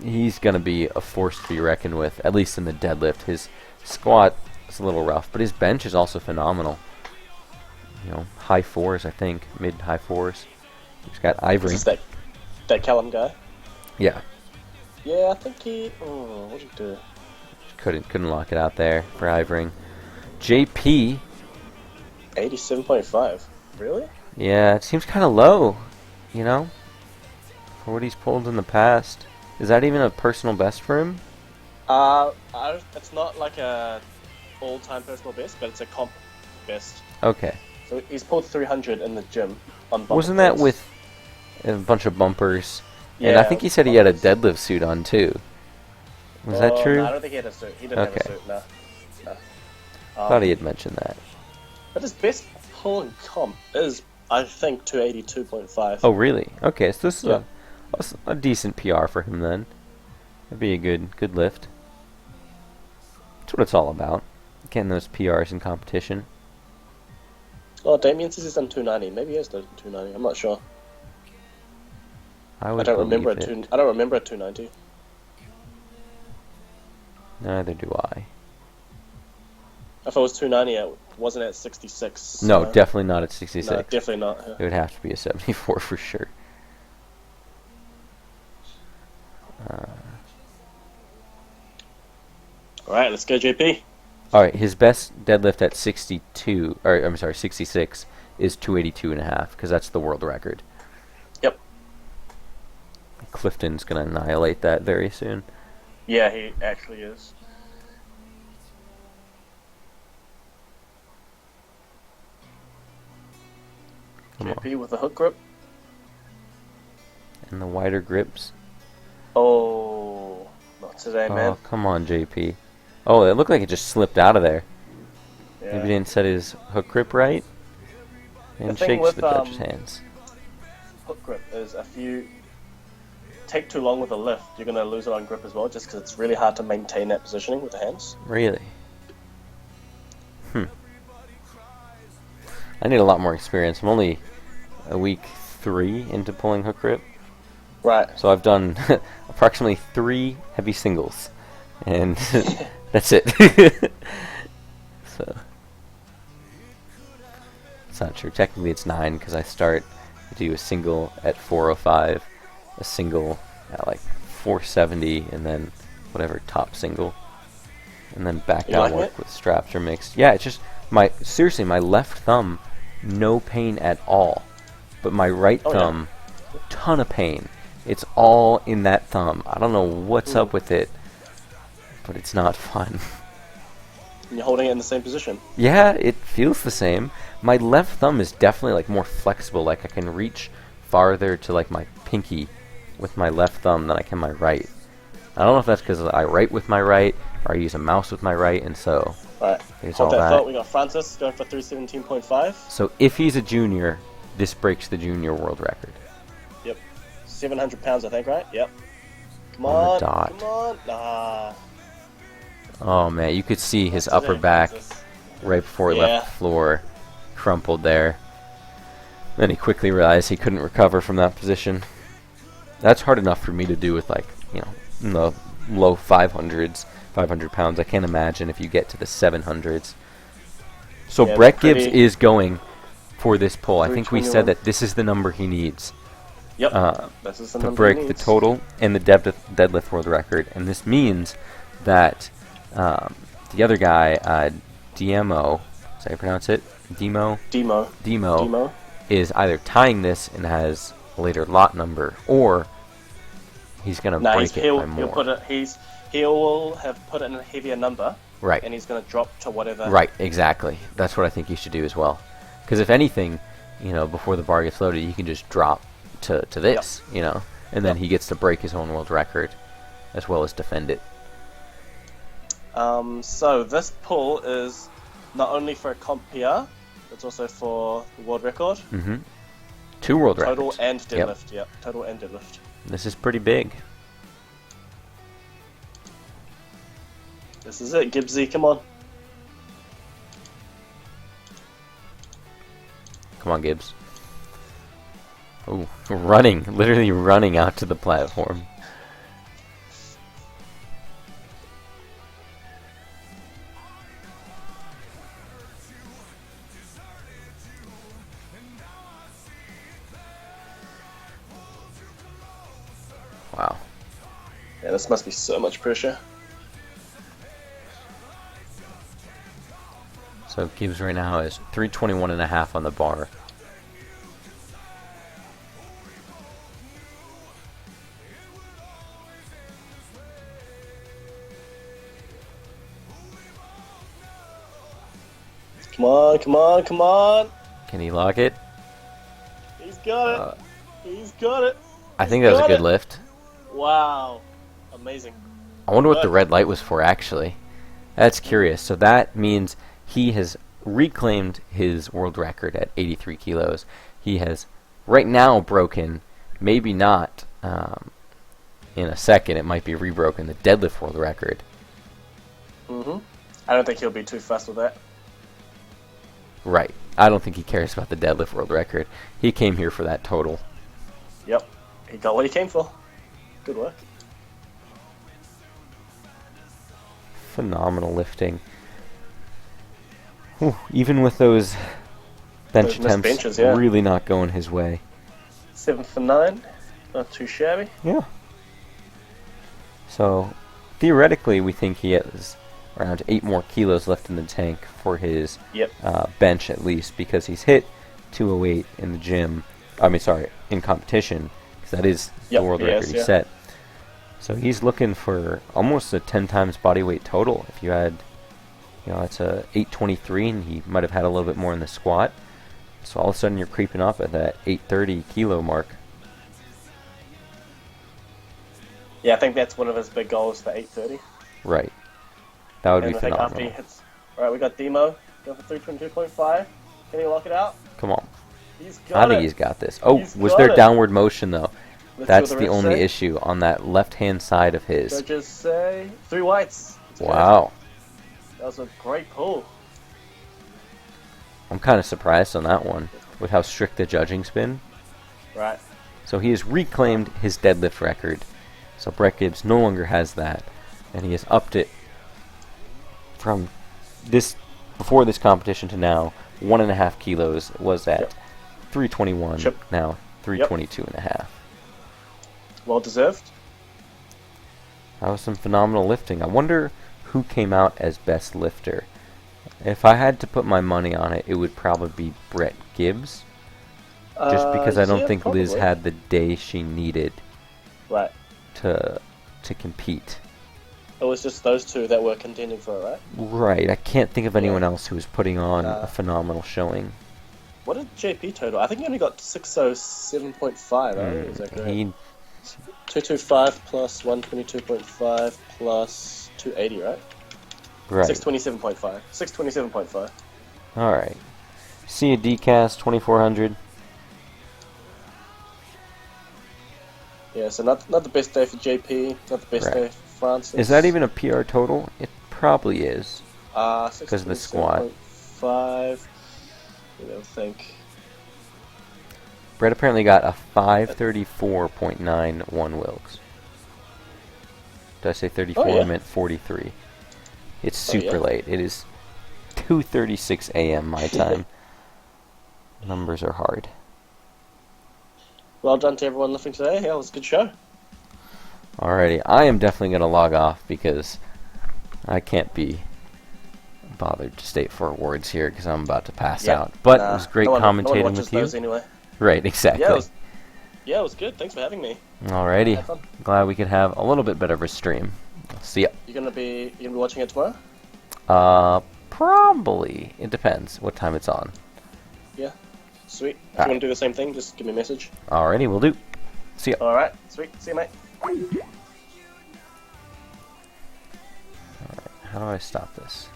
He's gonna be a force to be reckoned with, at least in the deadlift. His squat is a little rough, but his bench is also phenomenal. You know, high fours, I think, mid-high fours. He's got Ivory. Is this that Callum guy? Yeah. Yeah, I think he. Oh, what did he do? Couldn't lock it out there for Ivory. JP. 87.5. Really? Yeah, it seems kind of low, you know, for what he's pulled in the past. Is that even a personal best for him? It's not like a all-time personal best, but it's a comp best. Okay. So he's pulled 300 in the gym on bumper Wasn't that pulls. with a bunch of bumpers? Yeah, and I think he said he had a bumpers. deadlift suit on too. Was that true? No, I don't think he had a suit. He didn't have a suit, no. Thought he had mentioned that. But his best pull in comp is, I think, 282.5. Oh, really? Okay, so this is a decent PR for him then. That'd be a good lift. That's what it's all about. Getting those PRs in competition. Oh, Damien says he's done 290. Maybe he has done 290. I'm not sure. I don't remember believe it. I don't remember a 290. Neither do I. If it was 290, it wasn't at 66. No, so- definitely not at 66. No, definitely not. Yeah. It would have to be a 74 for sure. Alright, let's go, JP. Alright, his best deadlift at 66 is 282.5, because that's the world record. Yep. Clifton's going to annihilate that very soon. Yeah, he actually is. Come on. JP with a hook grip. And the wider grips. Oh, not today, man. Oh, come on, JP. Oh, it looked like it just slipped out of there. Yeah. Maybe he didn't set his hook grip right. And The thing shakes with, the judge's hands. Hook grip is if you take too long with a lift, you're going to lose it on grip as well, just because it's really hard to maintain that positioning with the hands. Really? I need a lot more experience. I'm only a week 3 into pulling hook grip. Right. So I've done approximately 3 heavy singles. And that's it. So it's not true. Technically it's 9 because I do a single at 405, a single at like 470, and then whatever top single. And then back You down liking work it? with straps or mixed. Yeah, it's just seriously, my left thumb, no pain at all. But my right thumb, ton of pain. It's all in that thumb. I don't know what's up with it, but it's not fun. And you're holding it in the same position. Yeah, it feels the same. My left thumb is definitely like more flexible. Like I can reach farther to like my pinky with my left thumb than I can my right. I don't know if that's because I write with my right or I use a mouse with my right, and so Right. there's Hold all that that. thought. We got Francis going for 317.5. So if he's a junior, this breaks the junior world record. Yep. 700 pounds, I think, right? Yep. Come On on. the dot. Come on. Ah. Oh man, you could see his Today, upper back Francis. right before he Yeah. left the floor, crumpled there. Then he quickly realized he couldn't recover from that position. That's hard enough for me to do with, like, in the low 500s, 500 pounds. I can't imagine if you get to the 700s. So Yeah, Brett pretty- Gibbs is going for this pull. I think we 321. said that this is the number he needs Yep. This is the to number he break the needs. total and the deadlift world record. And this means that the other guy, DMO, is that how you pronounce it? Demo? Demo. Is either tying this and has a later lot number, or he's going to No, break it by he'll more. put it. He will have put it in a heavier number, Right. and he's going to drop to whatever. Right, exactly. That's what I think you should do as well. Because if anything, before the bar gets loaded, he can just drop to this, and then he gets to break his own world record as well as defend it. So this pull is not only for a comp PR, it's also for the world record. Mm-hmm. 2 world Total records. and Yep. deadlift. Yep. Total and deadlift. This is pretty big. This is it, Gibbsy. Come on. Come on, Gibbs. Oh, literally running out to the platform. Wow. Yeah, this must be so much pressure. So Gibbs right now is 321.5 on the bar. Come on, come on, come on. Can he lock it? He's got it. Uh, He's got it. I think that was a got good it. lift. Wow. Amazing. I wonder what the Good. red light was for, actually. That's curious. So that means he has reclaimed his world record at 83 kilos. He has right now broken, maybe not in a second, it might be rebroken, the deadlift world record. I don't think he'll be too fussed with that. Right. I don't think he cares about the deadlift world record. He came here for that total. Yep. He got what he came for. Good work. Phenomenal lifting. Whew, even with those bench Those missed attempts benches, yeah. really not going his way. 7 for 9. Not too shabby. Yeah. So, theoretically, we think he has around 8 more kilos left in the tank for his Yep. bench at least, because he's hit 208 in the gym. In competition, because that is Yep, the world he record is, he yeah. set. So he's looking for almost a 10 times body weight total. If you had, that's a 823, and he might have had a little bit more in the squat. So all of a sudden you're creeping up at that 830 kilo mark. Yeah, I think that's one of his big goals for 8:30. Right. That would And be I think after he phenomenal. hits... Alright, we got Demo. Go for 322.5. Can he lock it out? Come on. He's I got think it. he's got this. Oh, He's was got there it. downward motion though? Let's That's see what the refs only say. issue on that left-hand side of his. Judges say 3 whites. It's good. Wow. That was a great pull. I'm kind of surprised on that one with how strict the judging's been. Right. So he has reclaimed his deadlift record. So Brett Gibbs no longer has that, and he has upped it from this before this competition to now 1.5 kilos. It was at Yep. 321, Chip. now 322.5. Well deserved. That was some phenomenal lifting. I wonder who came out as best lifter. If I had to put my money on it, it would probably be Brett Gibbs. Just because I don't yeah, think Liz probably. had the day she needed Right. to compete. It was just those two that were contending for it, right? Right. I can't think of anyone Yeah. else who was putting on a phenomenal showing. What did JP total? I think he only got 607.5. I think it was that great. He 225 plus 122.5 plus 280, right? right. 627.5. 627.5. All right. See a decast 2400. Yeah, so not the best day for JP, not the best Right. day for Francis. Is that even a PR total? It probably is. 'cause of the squat. 5. I don't think. Brett apparently got a 534.91 Wilks. Did I say 34? Oh, yeah. I meant 43. It's Oh, super yeah. late. It is 2:36 a.m. my time. Numbers are hard. Well done to everyone listening today. Yeah, it was a good show. Alrighty, I am definitely going to log off because I can't be bothered to state 4 words here because I'm about to pass Yep. out. But it was great no one commentating watches with you. those anyway. Right, exactly. Yeah, it was good. Thanks for having me. Alrighty, Had fun. glad we could have a little bit better of a stream. See ya. You gonna be watching it tomorrow? Probably. It depends what time it's on. Yeah. Sweet. If you Alright. want to do the same thing, just give me a message. Alrighty, we'll do. See ya. Alright, sweet. See you, mate. Alright, how do I stop this?